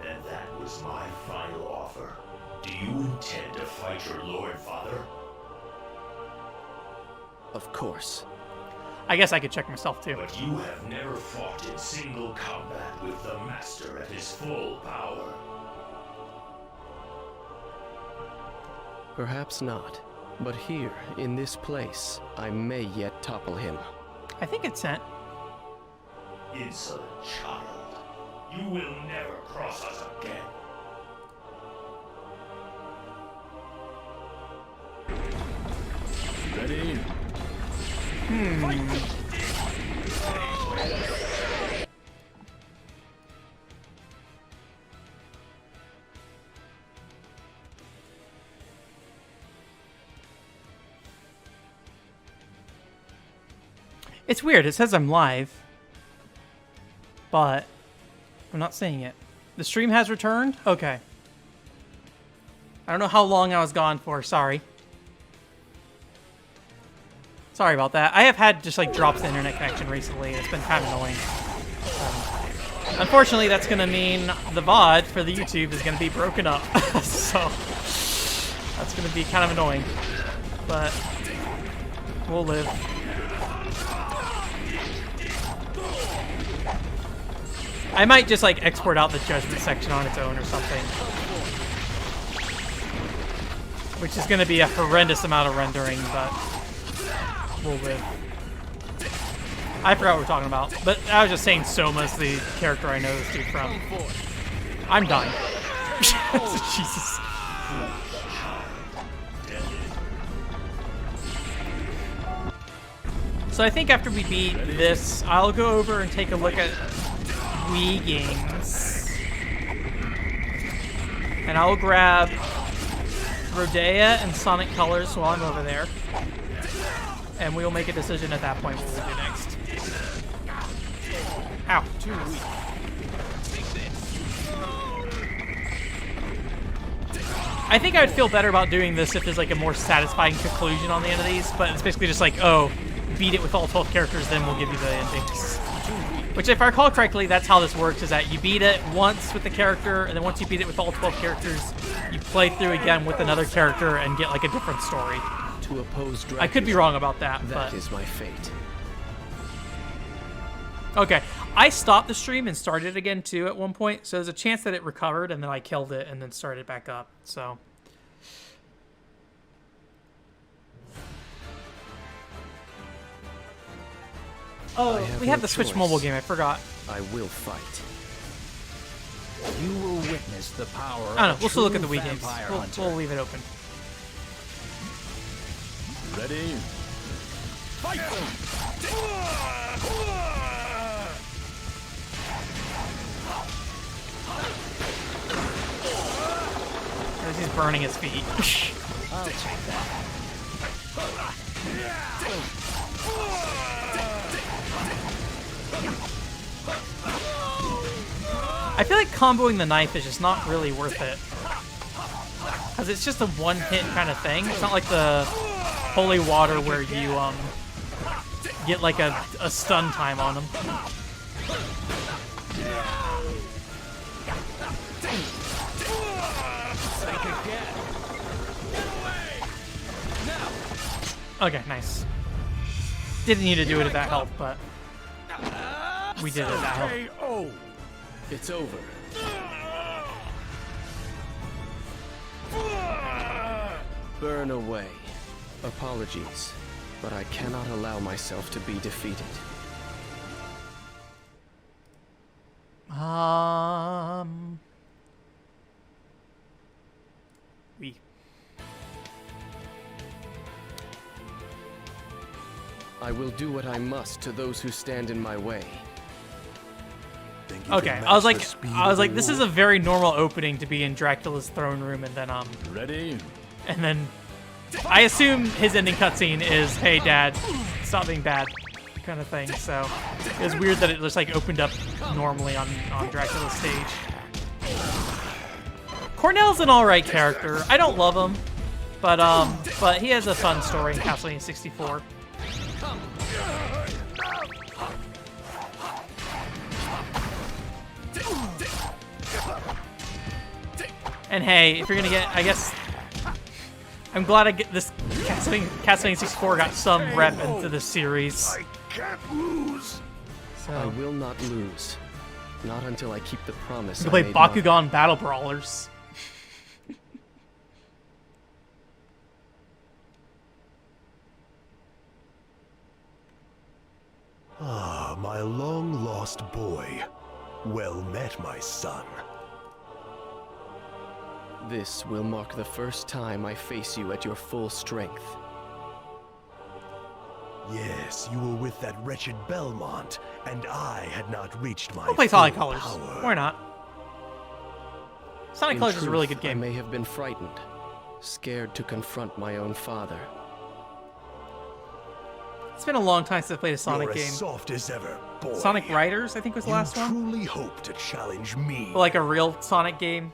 And that was my final offer. Do you intend to fight your Lord Father? Of course. I guess I could check myself too. But you have never fought in single combat with the Master at his full power. Perhaps not. But here, in this place, I may yet topple him. I think it's sent. Insolent child. You will never cross us again. Ready? It's weird. It says I'm live, but I'm not seeing it. The stream has returned? Okay. I don't know how long I was gone for. Sorry. Sorry about that. I have had just like drops in internet connection recently. It's been kind of annoying. Unfortunately, that's going to mean the VOD for the YouTube is going to be broken up. So that's going to be kind of annoying. But we'll live. I might just like export out the Judgment section on its own or something. Which is going to be a horrendous amount of rendering, but we'll live. I forgot what we're talking about, but I was just saying Soma's the character I know this dude from. I'm dying. Jesus. So I think after we beat this, I'll go over and take a look at Wii games. And I'll grab Rodea and Sonic Colors while I'm over there. And we'll make a decision at that point what we'll do next. Ow. Too weak. I think I would feel better about doing this if there's like a more satisfying conclusion on the end of these, but it's basically just like, oh, beat it with all 12 characters, then we'll give you the endings. Which, if I recall correctly, that's how this works, is that you beat it once with the character, and then once you beat it with all 12 characters, you play through again with another character and get like a different story. To oppose Dracula, I could be wrong about that, that but... is my fate. Okay, I stopped the stream and started again too at one point, so there's a chance that it recovered and then I killed it and then started back up, so... Oh, we have the Switch mobile game, I forgot. I will fight. You will witness the power I don't know, of we'll still look at the true Wii games. vampire We'll hunter. leave it open. Ready? Fight! As he's burning his feet. I'll take that. I feel like comboing the knife is just not really worth it. Because it's just a one-hit kind of thing. It's not like the Holy Water where you get like a stun time on them. Okay, nice. Didn't need to do it at that health, but we did it at that health. Oh, it's over. Burn away. Apologies, but I cannot allow myself to be defeated. We. I will do what I must to those who stand in my way. Okay, I was like, this is a very normal opening to be in Dracula's throne room, and then Ready? and then I assume his ending cutscene is, "Hey, Dad, stop being bad," kind of thing. So it was weird that it just like opened up normally on Dracula's stage. Cornell's an alright character. I don't love him, but he has a fun story in Castlevania 64. And hey, if you're gonna get, I guess, I'm glad I get this. Castlevania 64 got some rep into the series. I can't lose. So I will not lose. Not until I keep the promise. you I play made Bakugan Battle Brawlers. Ah, my long-lost boy. Well met, my son. This will mark the first time I face you at your full strength. Yes, you were with that wretched Belmont, and I had not reached my We'll play Sonic full Colors. power. Why not? Sonic In Colors is a really truth, good game. I may have been frightened, scared to confront my own father. It's been a long time since I played a Sonic You're game. as soft as ever, boy. Sonic Riders, I think, was the last you one. truly hope to challenge me. Like a real Sonic game.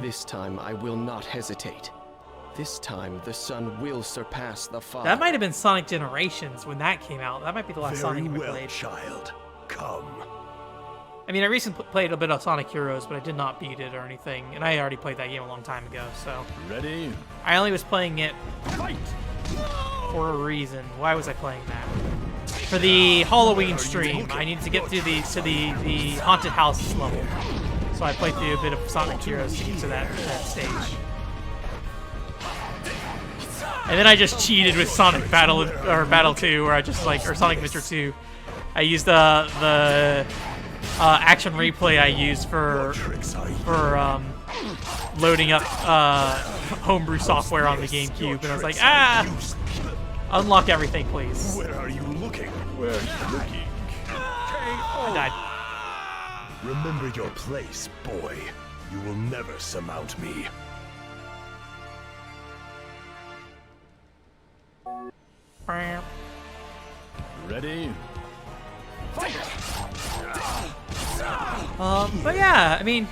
This time I will not hesitate. This time the son will surpass the father. That might have been Sonic Generations when that came out. That might be the last Very Sonic game I well, played. child. Come. I mean, I recently played a bit of Sonic Heroes, but I did not beat it or anything. And I already played that game a long time ago, so. Ready? I only was playing it for a reason. Why was I playing that? For the Halloween stream, I needed to get to the haunted houses level. So I played through a bit of Sonic Heroes to get to that stage. And then I just cheated with Sonic Battle 2, where I just or Sonic Adventure 2. I used the action replay I used for loading up homebrew software on the GameCube, and I was like, unlock everything, please. Where are you looking? Where are you looking? I died. Remember your place, boy. You will never surmount me. Ready? But yeah, I mean,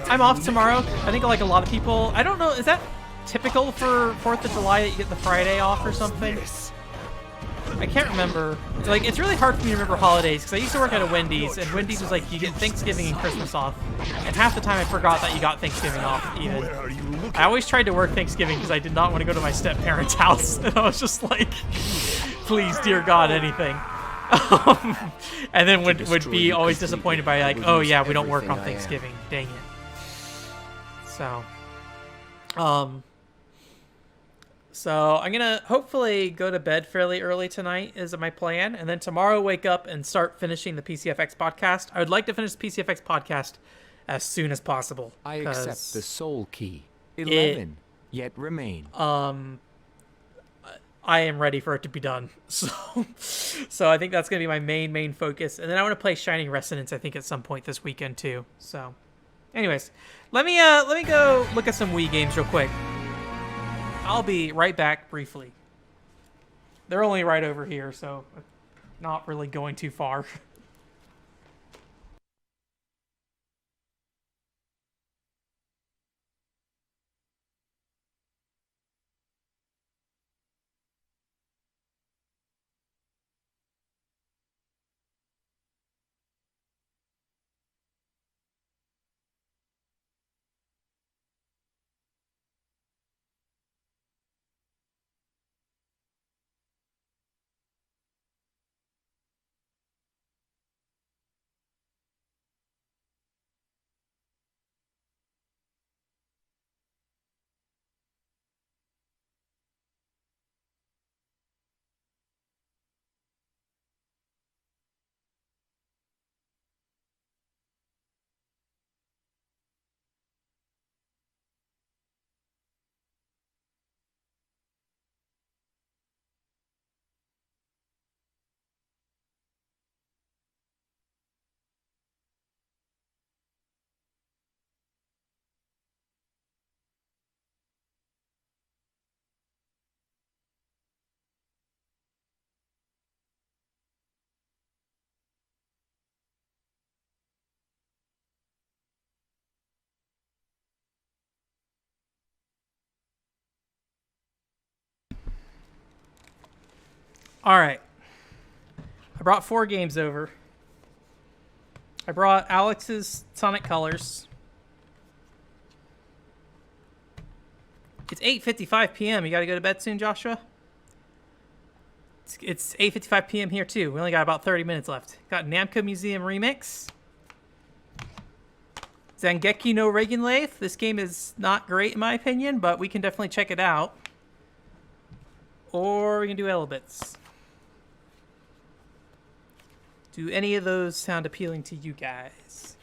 I'm off tomorrow. I think like a lot of people, I don't know, is that typical for 4th of July that you get the Friday off or something? I can't remember. Like, it's really hard for me to remember holidays because I used to work at a Wendy's, and Wendy's was like, you get Thanksgiving and Christmas off. And half the time I forgot that you got Thanksgiving off even. I always tried to work Thanksgiving because I did not want to go to my step-parents' house. And I was just like, please, dear God, anything. And then would be always disappointed by like, oh yeah, we don't work on Thanksgiving. Dang it. So I'm gonna hopefully go to bed fairly early tonight is my plan, and then tomorrow wake up and start finishing the PCFX podcast. I would like to finish the PCFX podcast as soon as possible. I accept the soul key. 11 yet remain. I am ready for it to be done. So I think that's gonna be my main focus, and then I want to play Shining Resonance. I think at some point this weekend too. So, anyways, let me go look at some Wii games real quick. I'll be right back briefly. They're only right over here, so not really going too far. All right. I brought 4 games over. I brought Alex's Sonic Colors. It's 8:55 p.m. You gotta go to bed soon, Joshua? It's 8:55 p.m. here, too. We only got about 30 minutes left. Got Namco Museum Remix. Zangeki no Regenlathe. This game is not great, in my opinion, but we can definitely check it out. Or we can do Elebits. Do any of those sound appealing to you guys?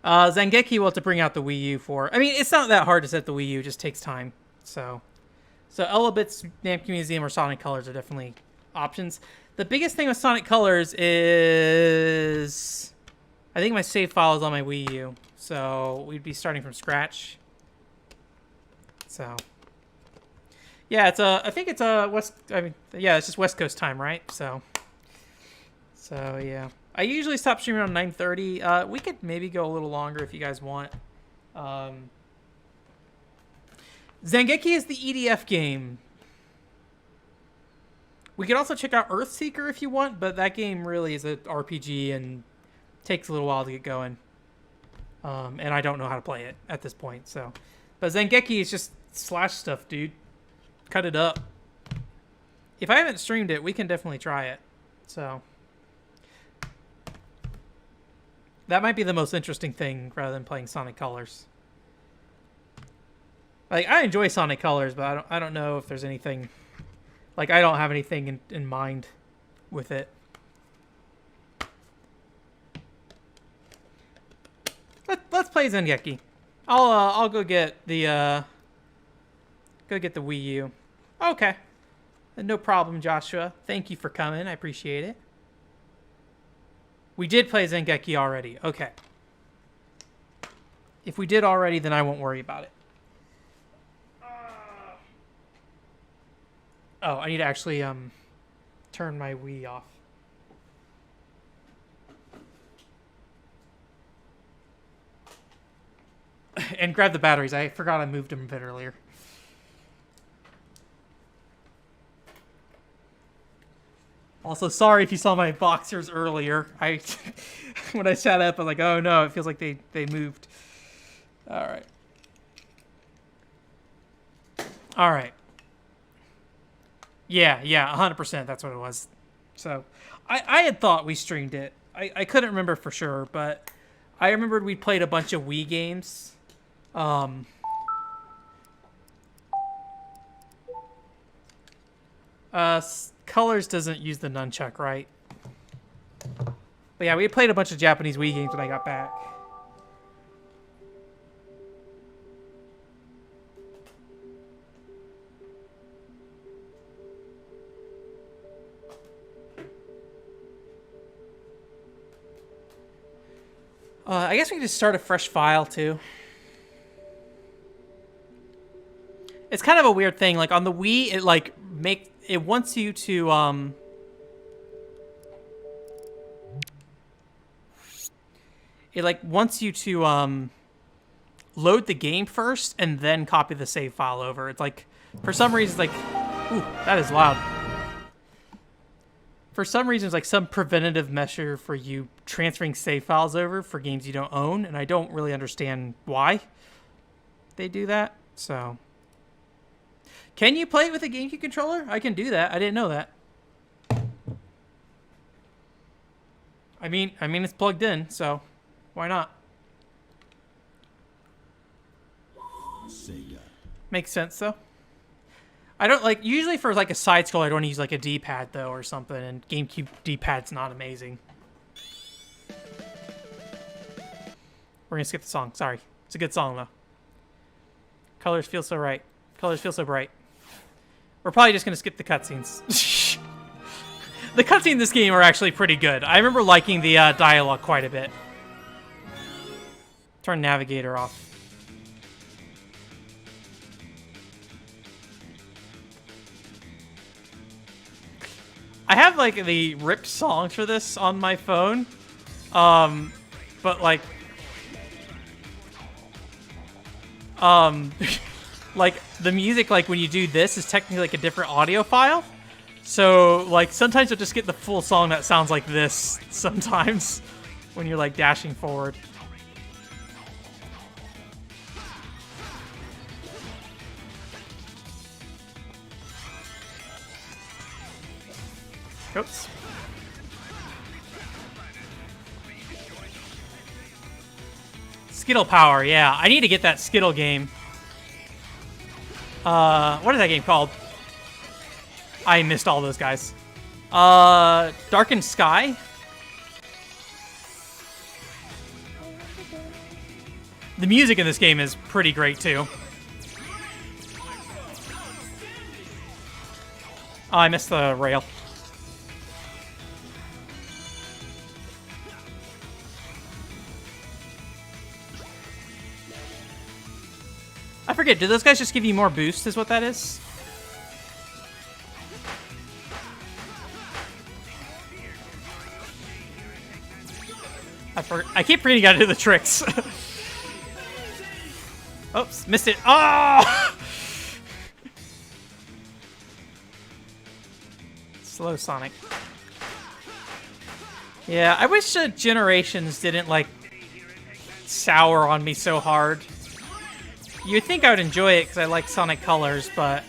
Zangeki we'll have to bring out the Wii U for. I mean, it's not that hard to set the Wii U. It just takes time. So Elebits, Namco Museum, or Sonic Colors are definitely options. The biggest thing with Sonic Colors is I think my save file is on my Wii U. So we'd be starting from scratch. So yeah, I think it's it's just West Coast time, right? So yeah. I usually stop streaming around 9:30. We could maybe go a little longer if you guys want. Zangeki is the EDF game. We could also check out Earthseeker if you want, but that game really is an RPG and takes a little while to get going. And I don't know how to play it at this point, so. But Zangeki is just slash stuff, dude. Cut it up. If I haven't streamed it, we can definitely try it. So. That might be the most interesting thing rather than playing Sonic Colors. Like, I enjoy Sonic Colors, but I don't know if there's anything... Like, I don't have anything in mind with it. Let's play Zangeki. I'll go get the Wii U. Okay. No problem, Joshua. Thank you for coming. I appreciate it. We did play Zangeki already. Okay. If we did already, then I won't worry about it. Oh, I need to actually turn my Wii off. And grab the batteries. I forgot I moved them a bit earlier. Also, sorry if you saw my boxers earlier. When I sat up, I was like, oh no, it feels like they moved. Alright. Alright. Yeah, 100%, that's what it was. So, I had thought we streamed it. I couldn't remember for sure, but I remembered we played a bunch of Wii games. Colors doesn't use the nunchuck, right? But yeah, we played a bunch of Japanese Wii games when I got back. I guess we can just start a fresh file, too. It's kind of a weird thing. Like, on the Wii, it wants you to, It, wants you to, load the game first and then copy the save file over. It's like, for some reason, it's like... Ooh, that is loud. For some reason, it's like some preventative measure for you transferring save files over for games you don't own, and I don't really understand why they do that, so... Can you play it with a GameCube controller? I can do that. I didn't know that. I mean it's plugged in, so why not? Makes sense, though. I don't usually for a side scroller, I don't use a D-pad though or something, and GameCube D-pad's not amazing. We're gonna skip the song. Sorry, it's a good song though. Colors feel so right. Colors feel so bright. We're probably just gonna skip the cutscenes. The cutscenes in this game are actually pretty good. I remember liking the dialogue quite a bit. Turn Navigator off. I have the ripped songs for this on my phone, but the music when you do this is technically a different audio file, so sometimes you'll just get the full song that sounds like this sometimes when you're dashing forward. Oops. Skittle Power, yeah. I need to get that Skittle game. What is that game called? I missed all those guys. Darkened Sky? The music in this game is pretty great, too. Oh, I missed the rail. I forget, do those guys just give you more boost, is what that is? I keep forgetting how to do the tricks. Oops, missed it. Oh! Slow Sonic. Yeah, I wish Generations didn't, like, sour on me so hard. You'd think I would enjoy it because I like Sonic Colors, but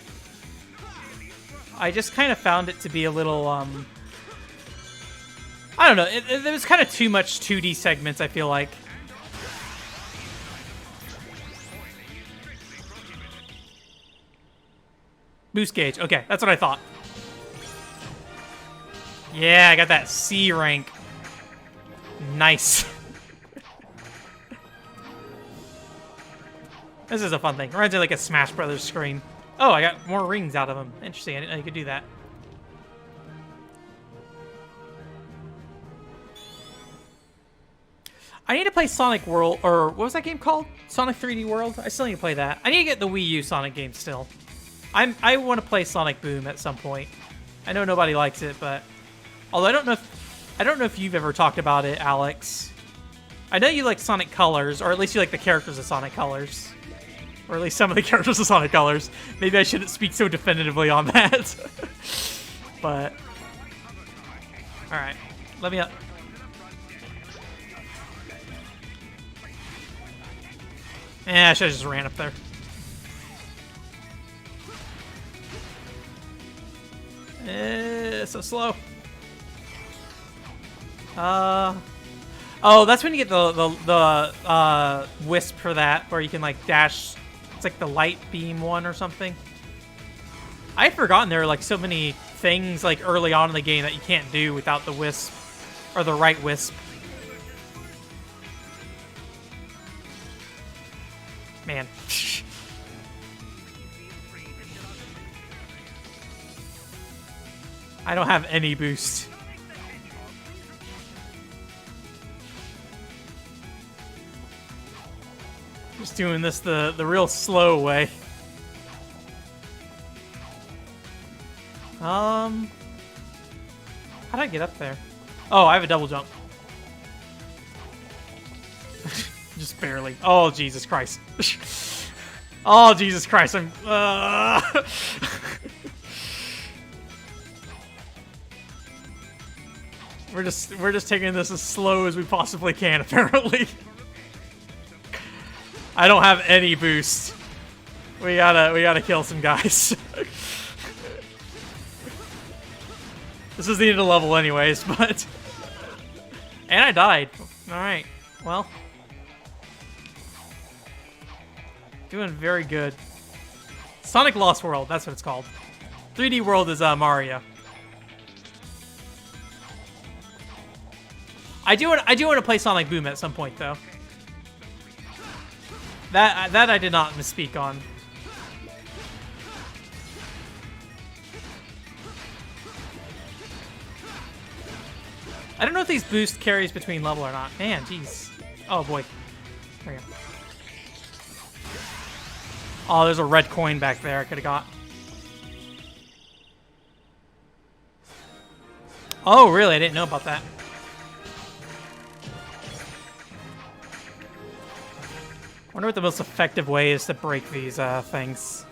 I just kind of found it to be a little, I don't know, it was kind of too much 2D segments, I feel like. Boost gauge, okay, that's what I thought. Yeah, I got that C rank. Nice. This is a fun thing. Reminds me of like a Smash Brothers screen. Oh, I got more rings out of them. Interesting. I didn't know you could do that. I need to play Sonic World, or what was that game called? Sonic 3D World? I still need to play that. I need to get the Wii U Sonic game still. I want to play Sonic Boom at some point. I know nobody likes it, but although I don't know if you've ever talked about it, Alex. I know you like Sonic Colors, or at least you like the characters of Sonic Colors. Or at least some of the characters of Sonic Colors. Maybe I shouldn't speak so definitively on that. But alright. Let me up. I should have just ran up there. So slow. Oh, that's when you get the wisp for that, where you can like dash. It's like the light beam one or something. I had forgotten there are like so many things like early on in the game that you can't do without the wisp or the right wisp. Man. I don't have any boost. Just doing this the real slow way. How did I get up there? Oh, I have a double jump. Just barely. Oh, Jesus Christ. Oh, Jesus Christ. I'm We're just taking this as slow as we possibly can, apparently. I don't have any boost. We gotta kill some guys. This is the end of the level anyways, but and I died. Alright. Well. Doing very good. Sonic Lost World, that's what it's called. 3D World is Mario. I do want to play Sonic Boom at some point though. That I did not misspeak on. I don't know if these boost carries between level or not. Man, jeez. Oh boy. There we go. Oh, there's a red coin back there I could have got. Oh, really? I didn't know about that. Wonder what the most effective way is to break these things.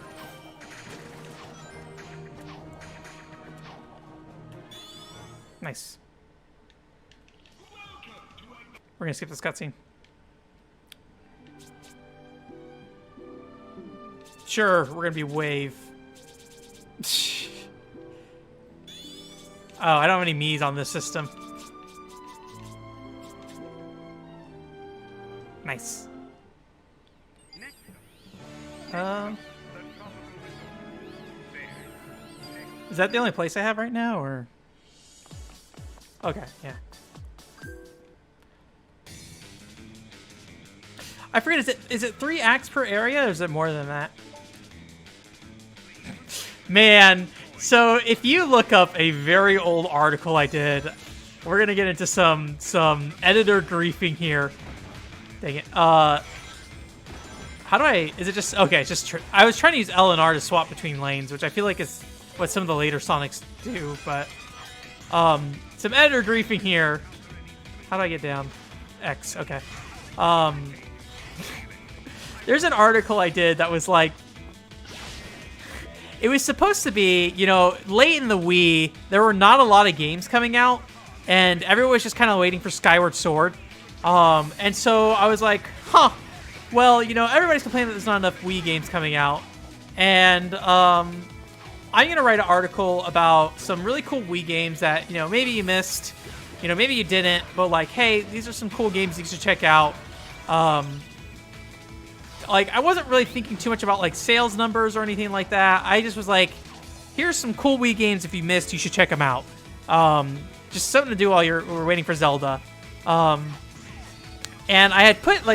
Nice. We're gonna skip this cutscene. Sure, we're gonna be Wave. I don't have any Miis on this system. Nice. Is that the only place I have right now, or? Okay, yeah. I forget, is it 3 acts per area, or is it more than that? Man, so if you look up a very old article I did, we're gonna get into some editor griefing here. Dang it. How do I, is it just, okay, it's just, I was trying to use L and R to swap between lanes, which I feel like is what some of the later Sonics do, but, some editor griefing here. How do I get down? X, okay. There's an article I did that was like, it was supposed to be, you know, late in the Wii, there were not a lot of games coming out, and everyone was just kind of waiting for Skyward Sword. And so I was like, huh, well, you know, everybody's complaining that there's not enough Wii games coming out, and I'm going to write an article about some really cool Wii games that, you know, maybe you missed, you know, maybe you didn't, but like, hey, these are some cool games you should check out. Like, I wasn't really thinking too much about, like, sales numbers or anything like that. I just was like, here's some cool Wii games if you missed, you should check them out. Just something to do while we're waiting for Zelda. And I had put,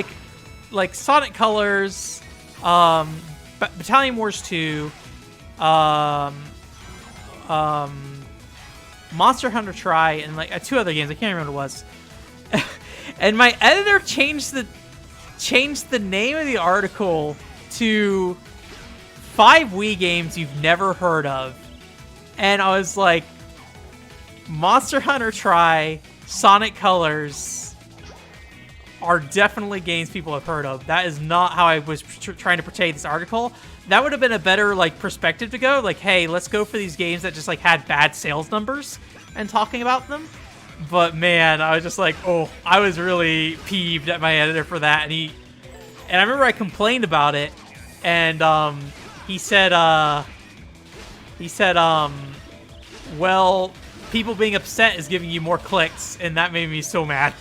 like Sonic Colors, Battalion Wars 2, Monster Hunter Tri, and, like, 2 other games. I can't remember what it was. And my editor changed the name of the article to 5 Wii games you've never heard of. And I was like, Monster Hunter Tri, Sonic Colors are definitely games people have heard of. That is not how I was trying to portray this article. That would have been a better, like, perspective to go. Like, hey, let's go for these games that just, like, had bad sales numbers and talking about them. But man, I was just like, oh, I was really peeved at my editor for that, and I remember I complained about it, and he said, well, people being upset is giving you more clicks, and that made me so mad.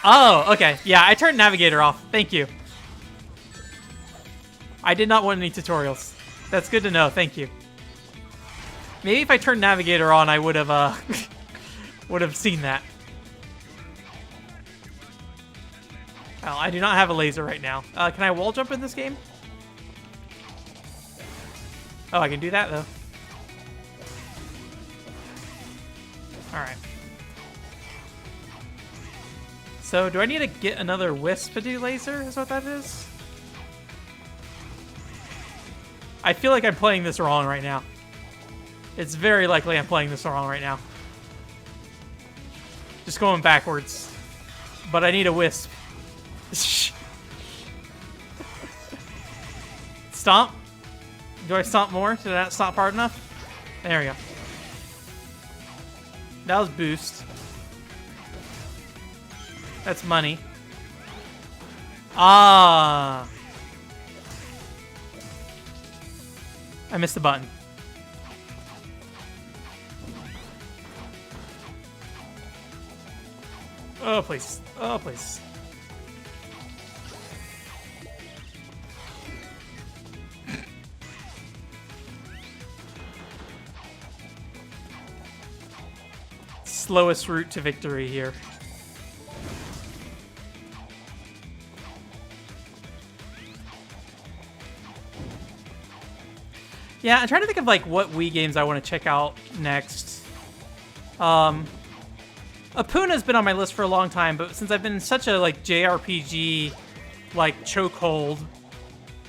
Oh, okay, yeah, I turned Navigator off. Thank you. I did not want any tutorials. That's good to know. Thank you. Maybe if I turned Navigator on, I would have seen that. Well, I do not have a laser right now. Can I wall jump in this game? Oh, I can do that though. All right. So, do I need to get another Wisp to do laser? Is what that is? I feel like I'm playing this wrong right now. It's very likely I'm playing this wrong right now. Just going backwards. But I need a Wisp. Stomp? Do I stomp more? Did I not stomp hard enough? There we go. That was boost. That's money. Ah. I missed the button. Oh, please. Oh, please. Slowest route to victory here. Yeah, I'm trying to think of like what Wii games I want to check out next. Apuna's been on my list for a long time, but since I've been in such a like JRPG like chokehold,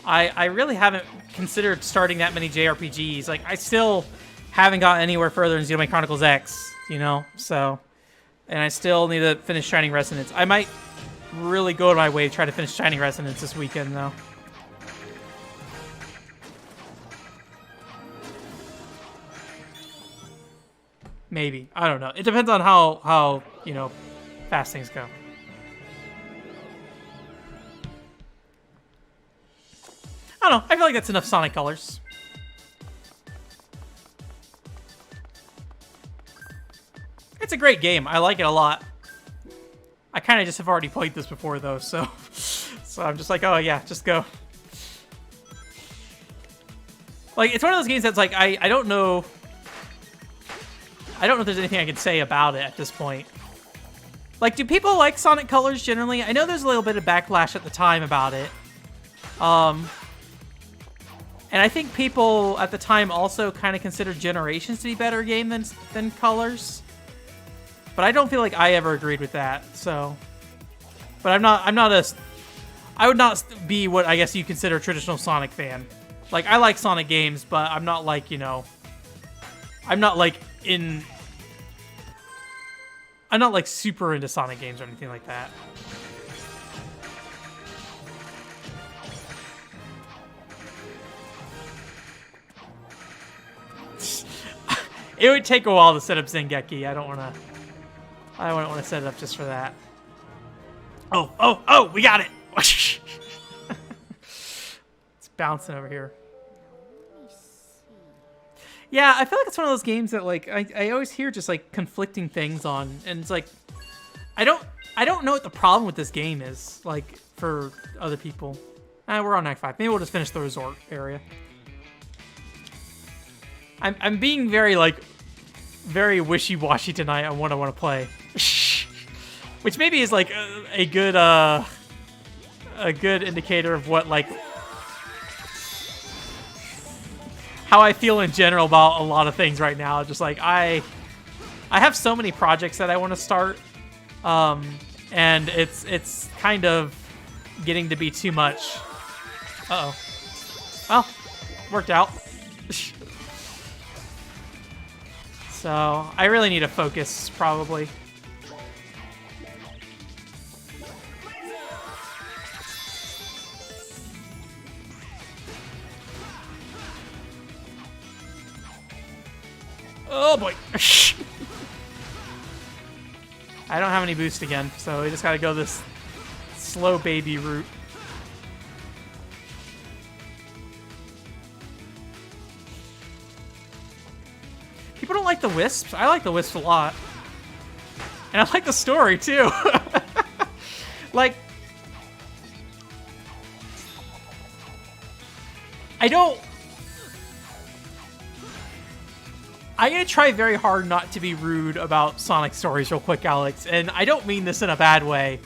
I really haven't considered starting that many JRPGs. Like I still haven't gotten anywhere further in Xenoblade Chronicles X, you know? So, and I still need to finish Shining Resonance. I might really go to my way to try to finish Shining Resonance this weekend though. Maybe. I don't know. It depends on how you know, fast things go. I don't know. I feel like that's enough Sonic Colors. It's a great game. I like it a lot. I kind of just have already played this before, though, so I'm just like, oh yeah, just go. Like, it's one of those games that's like, I don't know. I don't know if there's anything I can say about it at this point. Like, do people like Sonic Colors generally? I know there's a little bit of backlash at the time about it. And I think people at the time also kind of considered Generations to be a better game than Colors. But I don't feel like I ever agreed with that, so. But I would not be what I guess you consider a traditional Sonic fan. Like, I like Sonic games, but I'm not like, you know, I'm not like super into Sonic games or anything like that. It would take a while to set up Zengeki. I don't want to set it up just for that. Oh, we got it. It's bouncing over here. Yeah, I feel like it's one of those games that, like, I always hear just, like, conflicting things on, and it's like, I don't know what the problem with this game is, like, for other people. We're on Act 5. Maybe we'll just finish the resort area. I'm being very, like, very wishy-washy tonight on what I want to play. Which maybe is, like, a good indicator of what, like, how I feel in general about a lot of things right now. Just like I have so many projects that I want to start, and it's kind of getting to be too much. Uh-oh. Well, worked out. So I really need to focus, probably. Oh boy. I don't have any boost again, so we just gotta go this slow baby route. People don't like the Wisps. I like the Wisps a lot. And I like the story too. Like, I'm going to try very hard not to be rude about Sonic stories real quick, Alex. And I don't mean this in a bad way.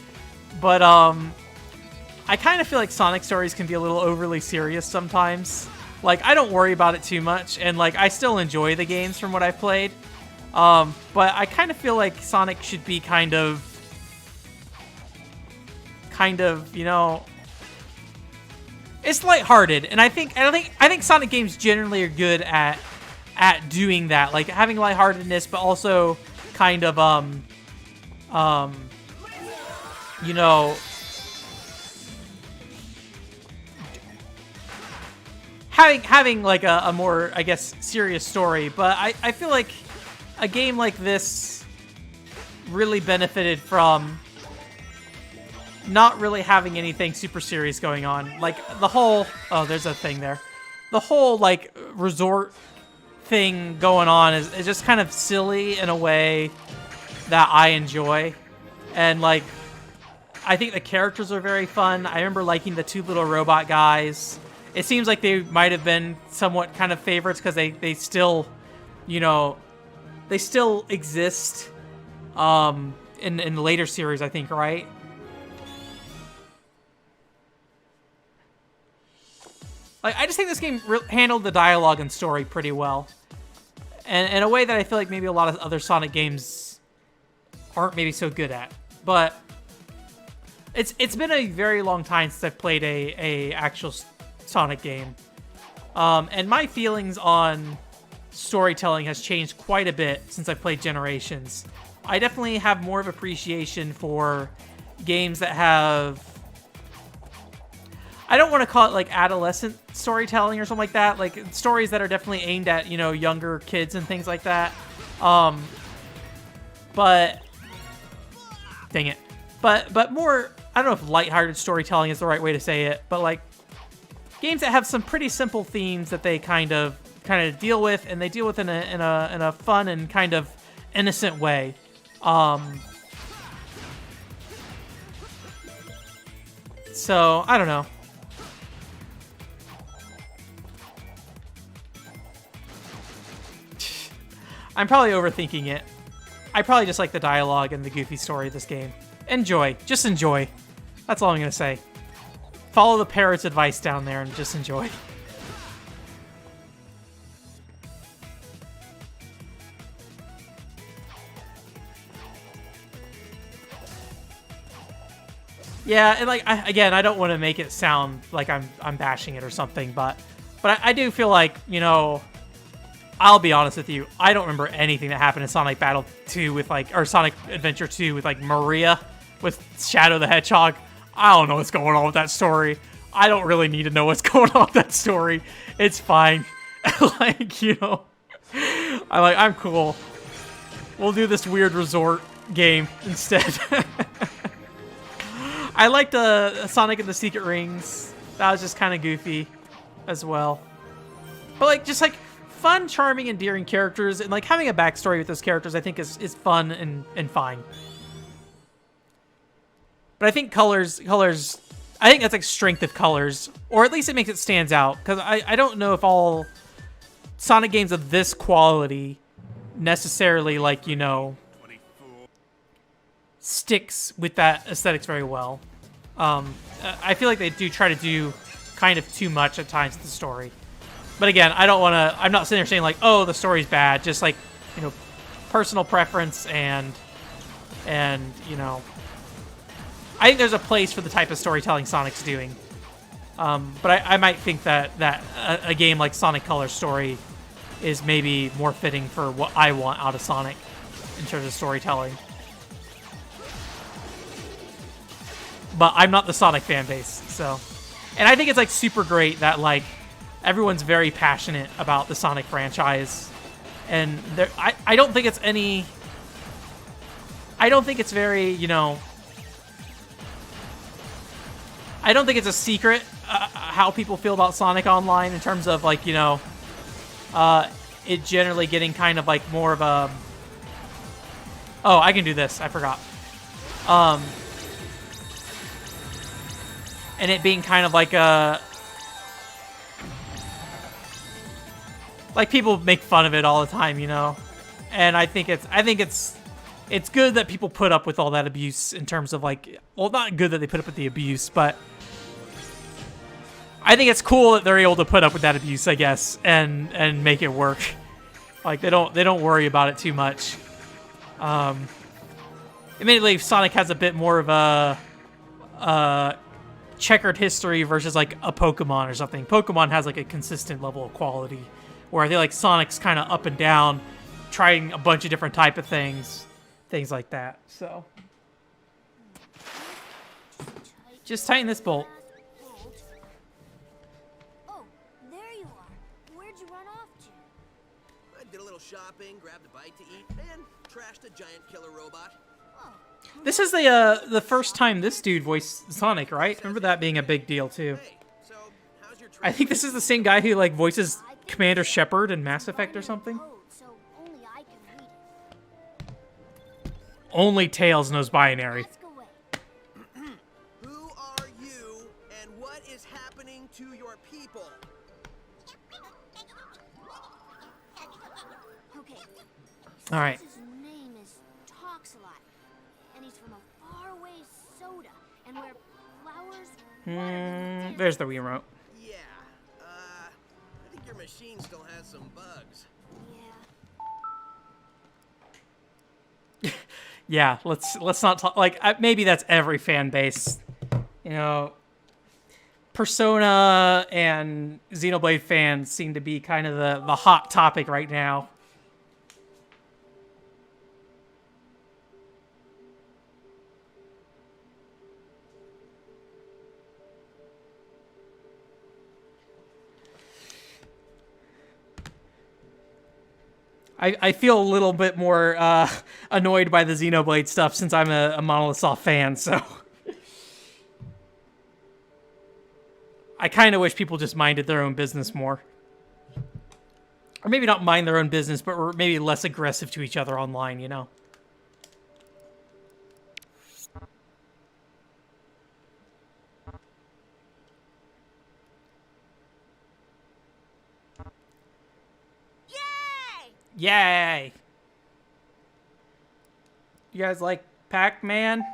But, I kind of feel like Sonic stories can be a little overly serious sometimes. Like, I don't worry about it too much. And, like, I still enjoy the games from what I've played. But I kind of feel like Sonic should be kind of, you know, it's lighthearted. And I think Sonic games generally are good at doing that, like having lightheartedness, but also kind of you know, having like a more, I guess, serious story. But I feel like a game like this really benefited from not really having anything super serious going on. Like the whole, oh, there's a thing there. The whole like resort thing going on is just kind of silly in a way that I enjoy. And like, I think the characters are very fun. I remember liking the two little robot guys. It seems like they might have been somewhat kind of favorites because they still, you know, they still exist in the later series, I think, right? Like, I just think this game handled the dialogue and story pretty well. And in a way that I feel like maybe a lot of other Sonic games aren't maybe so good at. But it's been a very long time since I've played a actual Sonic game. And my feelings on storytelling has changed quite a bit since I've played Generations. I definitely have more of appreciation for games that have, I don't want to call it like adolescent storytelling or something like that. Like stories that are definitely aimed at, you know, younger kids and things like that. But dang it. But more, I don't know if lighthearted storytelling is the right way to say it, but like games that have some pretty simple themes that they kind of deal with, and they deal with in a fun and kind of innocent way. So I don't know. I'm probably overthinking it. I probably just like the dialogue and the goofy story of this game. Enjoy. Just enjoy. That's all I'm going to say. Follow the parrot's advice down there and just enjoy. Yeah, and like again, I don't want to make it sound like I'm bashing it or something, but I do feel like, you know, I'll be honest with you, I don't remember anything that happened in Sonic Battle 2 with like, or Sonic Adventure 2 with like Maria with Shadow the Hedgehog. I don't know what's going on with that story. I don't really need to know what's going on with that story. It's fine. Like, you know, I'm cool. We'll do this weird resort game instead. I liked Sonic and the Secret Rings. That was just kind of goofy as well. But like, just like fun, charming, endearing characters, and like having a backstory with those characters, I think is fun and fine. But I think colors, I think that's like strength of colors, or at least it makes it stands out. Because I don't know if all Sonic games of this quality necessarily, like, you know, sticks with that aesthetics very well. I feel like they do try to do kind of too much at times with the story. But again, I don't want to, I'm not sitting there saying like, oh, the story's bad. Just like, you know, personal preference and you know, I think there's a place for the type of storytelling Sonic's doing. But I might think that a game like Sonic Color Story is maybe more fitting for what I want out of Sonic in terms of storytelling. But I'm not the Sonic fan base, so. And I think it's like super great that like everyone's very passionate about the Sonic franchise. And I don't think it's any, I don't think it's very, you know, I don't think it's a secret how people feel about Sonic Online in terms of like, you know, it generally getting kind of like more of a, oh, I can do this, I forgot. And it being kind of like a, like people make fun of it all the time, you know? And I think it's good that people put up with all that abuse in terms of like, well, not good that they put up with the abuse, but I think it's cool that they're able to put up with that abuse, I guess, and make it work. Like they don't worry about it too much. Admittedly, Sonic has a bit more of a checkered history versus like a Pokemon or something. Pokemon has like a consistent level of quality, where I feel like Sonic's kind of up and down, trying a bunch of different type of things like that. So just tighten this bolt. Oh, there you are. Where'd you run off to? I did a little shopping, grabbed a bite to eat, and trashed a giant killer robot. This is the first time this dude voiced Sonic, right? Remember that being a big deal too. I think this is the same guy who like voices Commander Shepard in Mass Effect or something. Only Tails knows binary. Who are you, and what is happening to your people? Okay. All right. His name is Toxalot, and he's from a faraway soda, and where flowers. There's the remote. Yeah. I think your machine still has some bugs. Yeah, let's not talk, like, maybe that's every fan base. You know, Persona and Xenoblade fans seem to be kind of the hot topic right now. I feel a little bit more annoyed by the Xenoblade stuff since I'm a Monolith Soft fan, so. I kind of wish people just minded their own business more. Or maybe not mind their own business, but were maybe less aggressive to each other online, you know? Yay! You guys like Pac-Man?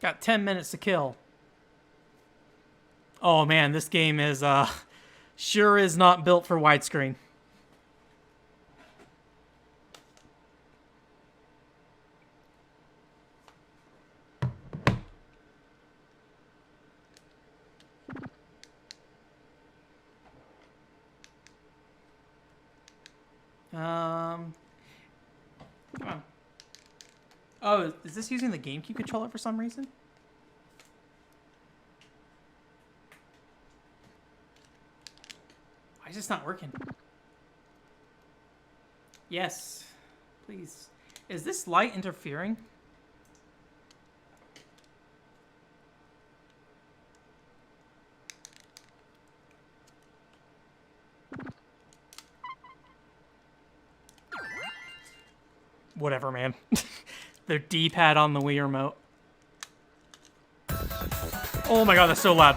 Got 10 minutes to kill. Oh man, this game is sure is not built for widescreen. Come on. Oh, is this using the GameCube controller for some reason? Why is this not working? Yes, please. Is this light interfering? Whatever, man. The D-pad on the Wii remote. Oh my god, that's so loud.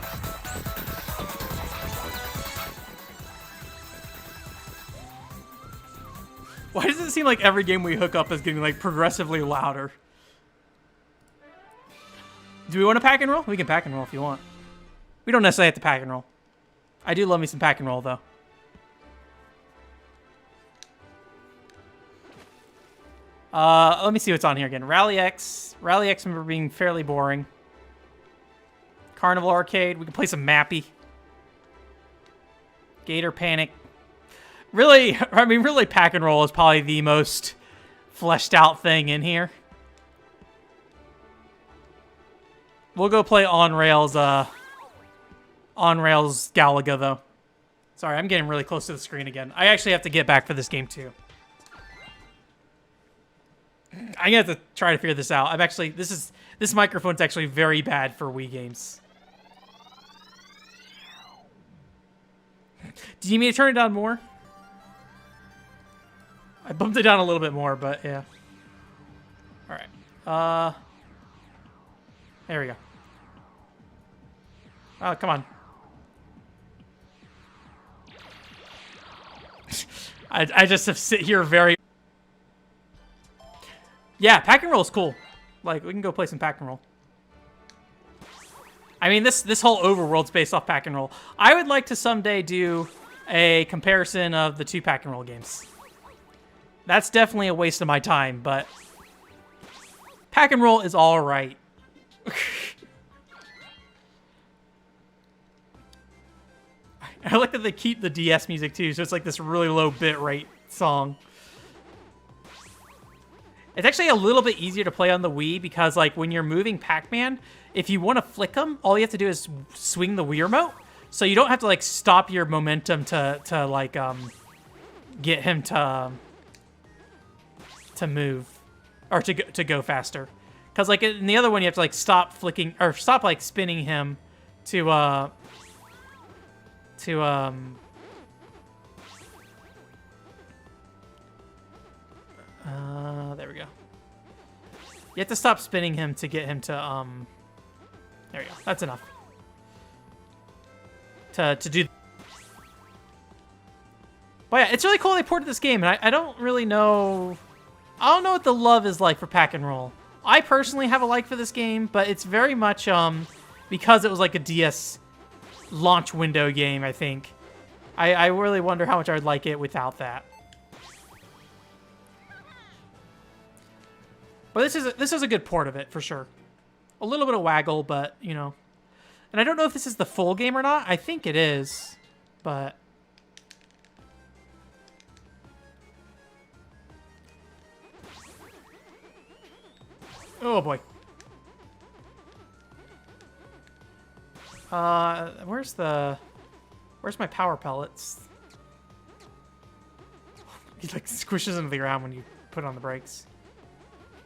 Why does it seem like every game we hook up is getting like progressively louder? Do we want to pack and roll? We can pack and roll if you want. We don't necessarily have to pack and roll. I do love me some pack and roll though. Let me see what's on here again. Rally X. Rally X remember being fairly boring. Carnival Arcade. We can play some Mappy. Gator Panic. Really, I mean, really, Pack and Roll is probably the most fleshed out thing in here. We'll go play On Rails Galaga, though. Sorry, I'm getting really close to the screen again. I actually have to get back for this game, too. I'm gonna have to try to figure this out. I'm actually, this microphone's actually very bad for Wii games. Do you need me to turn it down more? I bumped it down a little bit more, but yeah. Alright. There we go. Oh, come on. I just have sit here very... Yeah, Pack and Roll is cool. Like, we can go play some Pack and Roll. I mean, this whole overworld's based off Pack and Roll. I would like to someday do a comparison of the two Pack and Roll games. That's definitely a waste of my time, but Pack and Roll is all right. I like that they keep the DS music too, so it's like this really low bit rate song. It's actually a little bit easier to play on the Wii because, like, when you're moving Pac-Man, if you want to flick him, all you have to do is swing the Wii remote. So you don't have to, like, stop your momentum to get him to move or to go faster. Because, like, in the other one, you have to, like, stop flicking or stop, like, spinning him to there we go. You have to stop spinning him to get him to, there we go. That's enough. To do... But yeah, it's really cool they ported this game, and I don't really know... I don't know what the love is like for Pack and Roll. I personally have a like for this game, but it's very much, because it was like a DS launch window game, I think. I really wonder how much I would like it without that. But this is a good port of it, for sure. A little bit of waggle, but, you know. And I don't know if this is the full game or not. I think it is, but... Oh, boy. Where's my power pellets? He, like, squishes into the ground when you put on the brakes.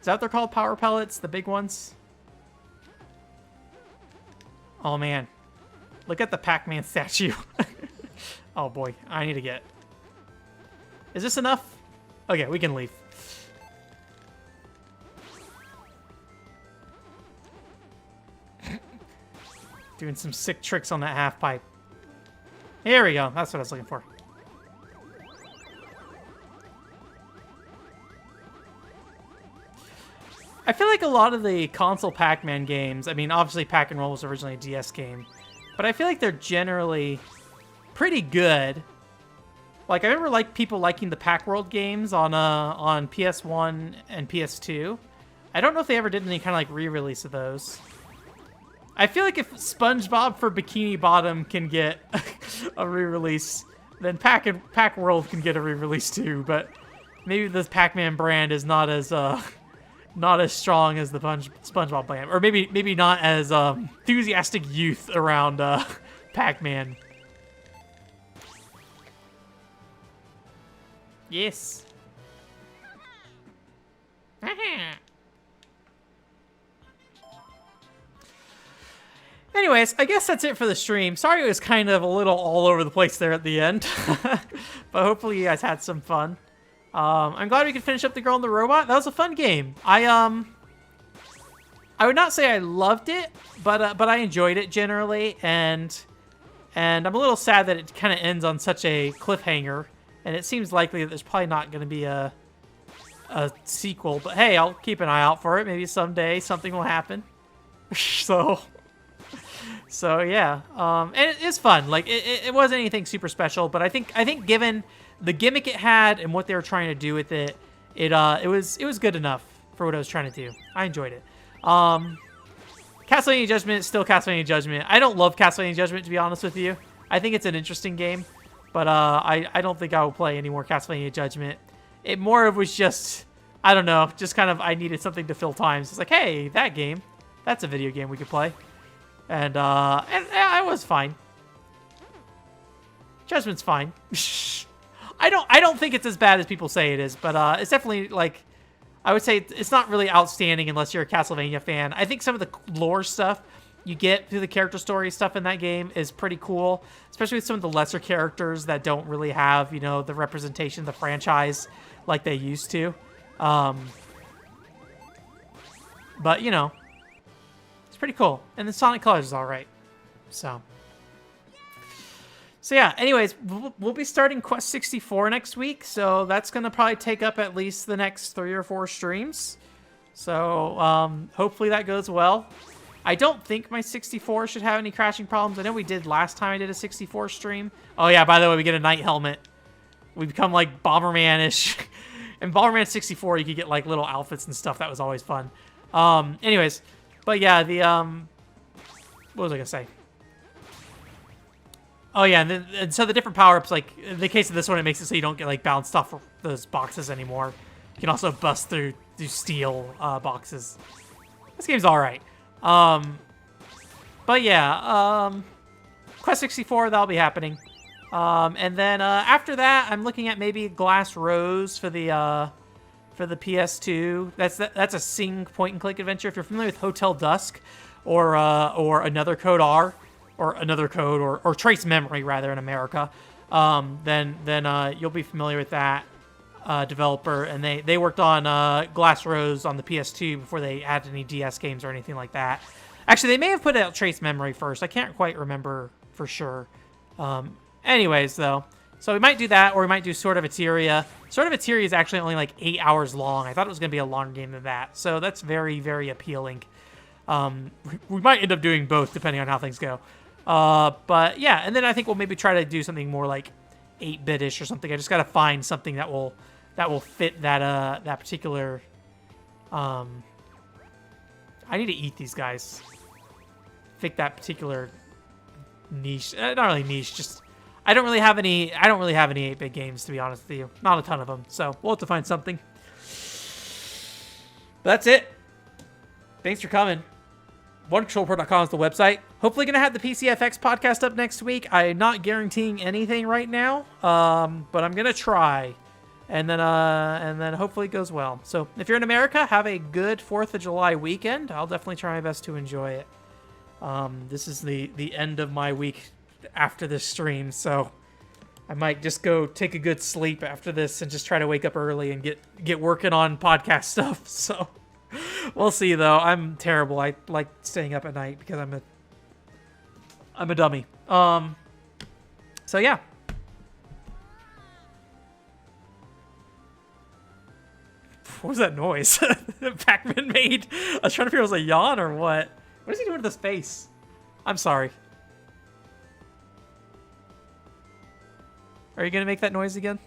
Is that what they're called? Power pellets? The big ones? Oh, man. Look at the Pac-Man statue. Oh, boy. I need to get... Is this enough? Okay, we can leave. Doing some sick tricks on that half pipe. Here we go. That's what I was looking for. I feel like a lot of the console Pac-Man games, I mean, obviously Pac-and-Roll was originally a DS game, but I feel like they're generally pretty good. Like, I remember like people liking the Pac-World games on PS1 and PS2. I don't know if they ever did any kind of like re-release of those. I feel like if SpongeBob for Bikini Bottom can get a re-release, then Pac-World can get a re-release too. But maybe the Pac-Man brand is not as strong as the SpongeBob brand, or maybe not as enthusiastic youth around Pac-Man. Yes. Anyways, I guess that's it for the stream. Sorry it was kind of a little all over the place there at the end. But hopefully you guys had some fun. I'm glad we could finish up The Girl and the Robot. That was a fun game. I would not say I loved it, but I enjoyed it generally, and I'm a little sad that it kind of ends on such a cliffhanger, and it seems likely that there's probably not going to be a sequel, but hey, I'll keep an eye out for it. Maybe someday something will happen. So yeah, and it's fun. Like it wasn't anything super special, but I think given the gimmick it had and what they were trying to do with it, it was good enough for what I was trying to do. I enjoyed it. Castlevania Judgement is still Castlevania Judgement. I don't love Castlevania Judgement, to be honest with you. I think it's an interesting game, but I don't think I will play any more Castlevania Judgement. It more of was just, I don't know, just kind of I needed something to fill time. So it's like, hey, that game, that's a video game we could play. And I was fine. Judgment's fine. I don't think it's as bad as people say it is, but it's definitely, like, I would say it's not really outstanding unless you're a Castlevania fan. I think some of the lore stuff you get through the character story stuff in that game is pretty cool, especially with some of the lesser characters that don't really have, you know, the representation of the franchise like they used to. But, you know, pretty cool, and the Sonic Colors is all right. So yeah, anyways, we'll be starting Quest 64 next week, so that's gonna probably take up at least the next 3 or 4 streams. So hopefully that goes well. I don't think my 64 should have any crashing problems. I know we did last time I did a 64 stream. Oh yeah, by the way, we get a night helmet. We become like Bomberman-ish. In Bomberman 64 you could get like little outfits and stuff. That was always fun. Anyways, but yeah, the, what was I gonna say? Oh yeah, and so the different power-ups, like, in the case of this one, it makes it so you don't get, like, bounced off those boxes anymore. You can also bust through steel boxes. This game's alright. But yeah, Quest 64, that'll be happening. And then after that, I'm looking at maybe Glass Rose for the PS2. That's a Sing point-and-click adventure. If you're familiar with Hotel Dusk or Another Code R, or Trace Memory rather in America, then you'll be familiar with that developer. And they worked on Glass Rose on the PS2 before they added any DS games or anything like that. Actually, they may have put out Trace Memory first. I can't quite remember for sure. Anyways, though. So we might do that, or we might do Sword of Eteria. Sword of Eteria is actually only like 8 hours long. I thought it was going to be a longer game than that. So that's very, very appealing. We might end up doing both, depending on how things go. But yeah, and then I think we'll maybe try to do something more like 8-bit-ish or something. I just got to find something that will fit that particular... I need to eat these guys. Fit that particular niche. Not really niche, just... I don't really have any 8-bit games, to be honest with you. Not a ton of them, so we'll have to find something. But that's it. Thanks for coming. OneControlPort.com is the website. Hopefully going to have the PCFX podcast up next week. I'm not guaranteeing anything right now, but I'm going to try. and then hopefully it goes well. So if you're in America, have a good 4th of July weekend. I'll definitely try my best to enjoy it. This is the end of my week after this stream, so I might just go take a good sleep after this and just try to wake up early and get working on podcast stuff. So we'll see, though. I'm terrible. I like staying up at night because I'm a dummy. So yeah. What was that noise that Pac-Man made? I was trying to figure if it was a yawn or what. What is he doing with his face? I'm sorry. Are you gonna make that noise again?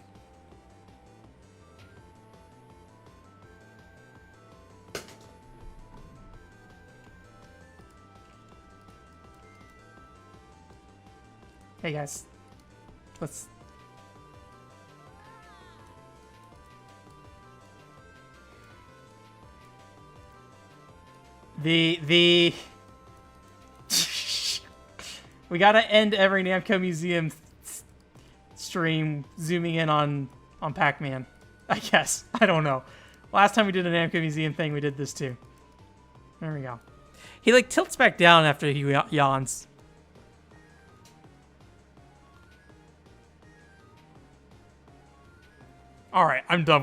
Hey guys, let's... We gotta end every Namco Museum stream zooming in on Pac-Man, I guess. I don't know. Last time we did a Namco Museum thing, we did this too. There we go. He like tilts back down after he yawns. All right, I'm done with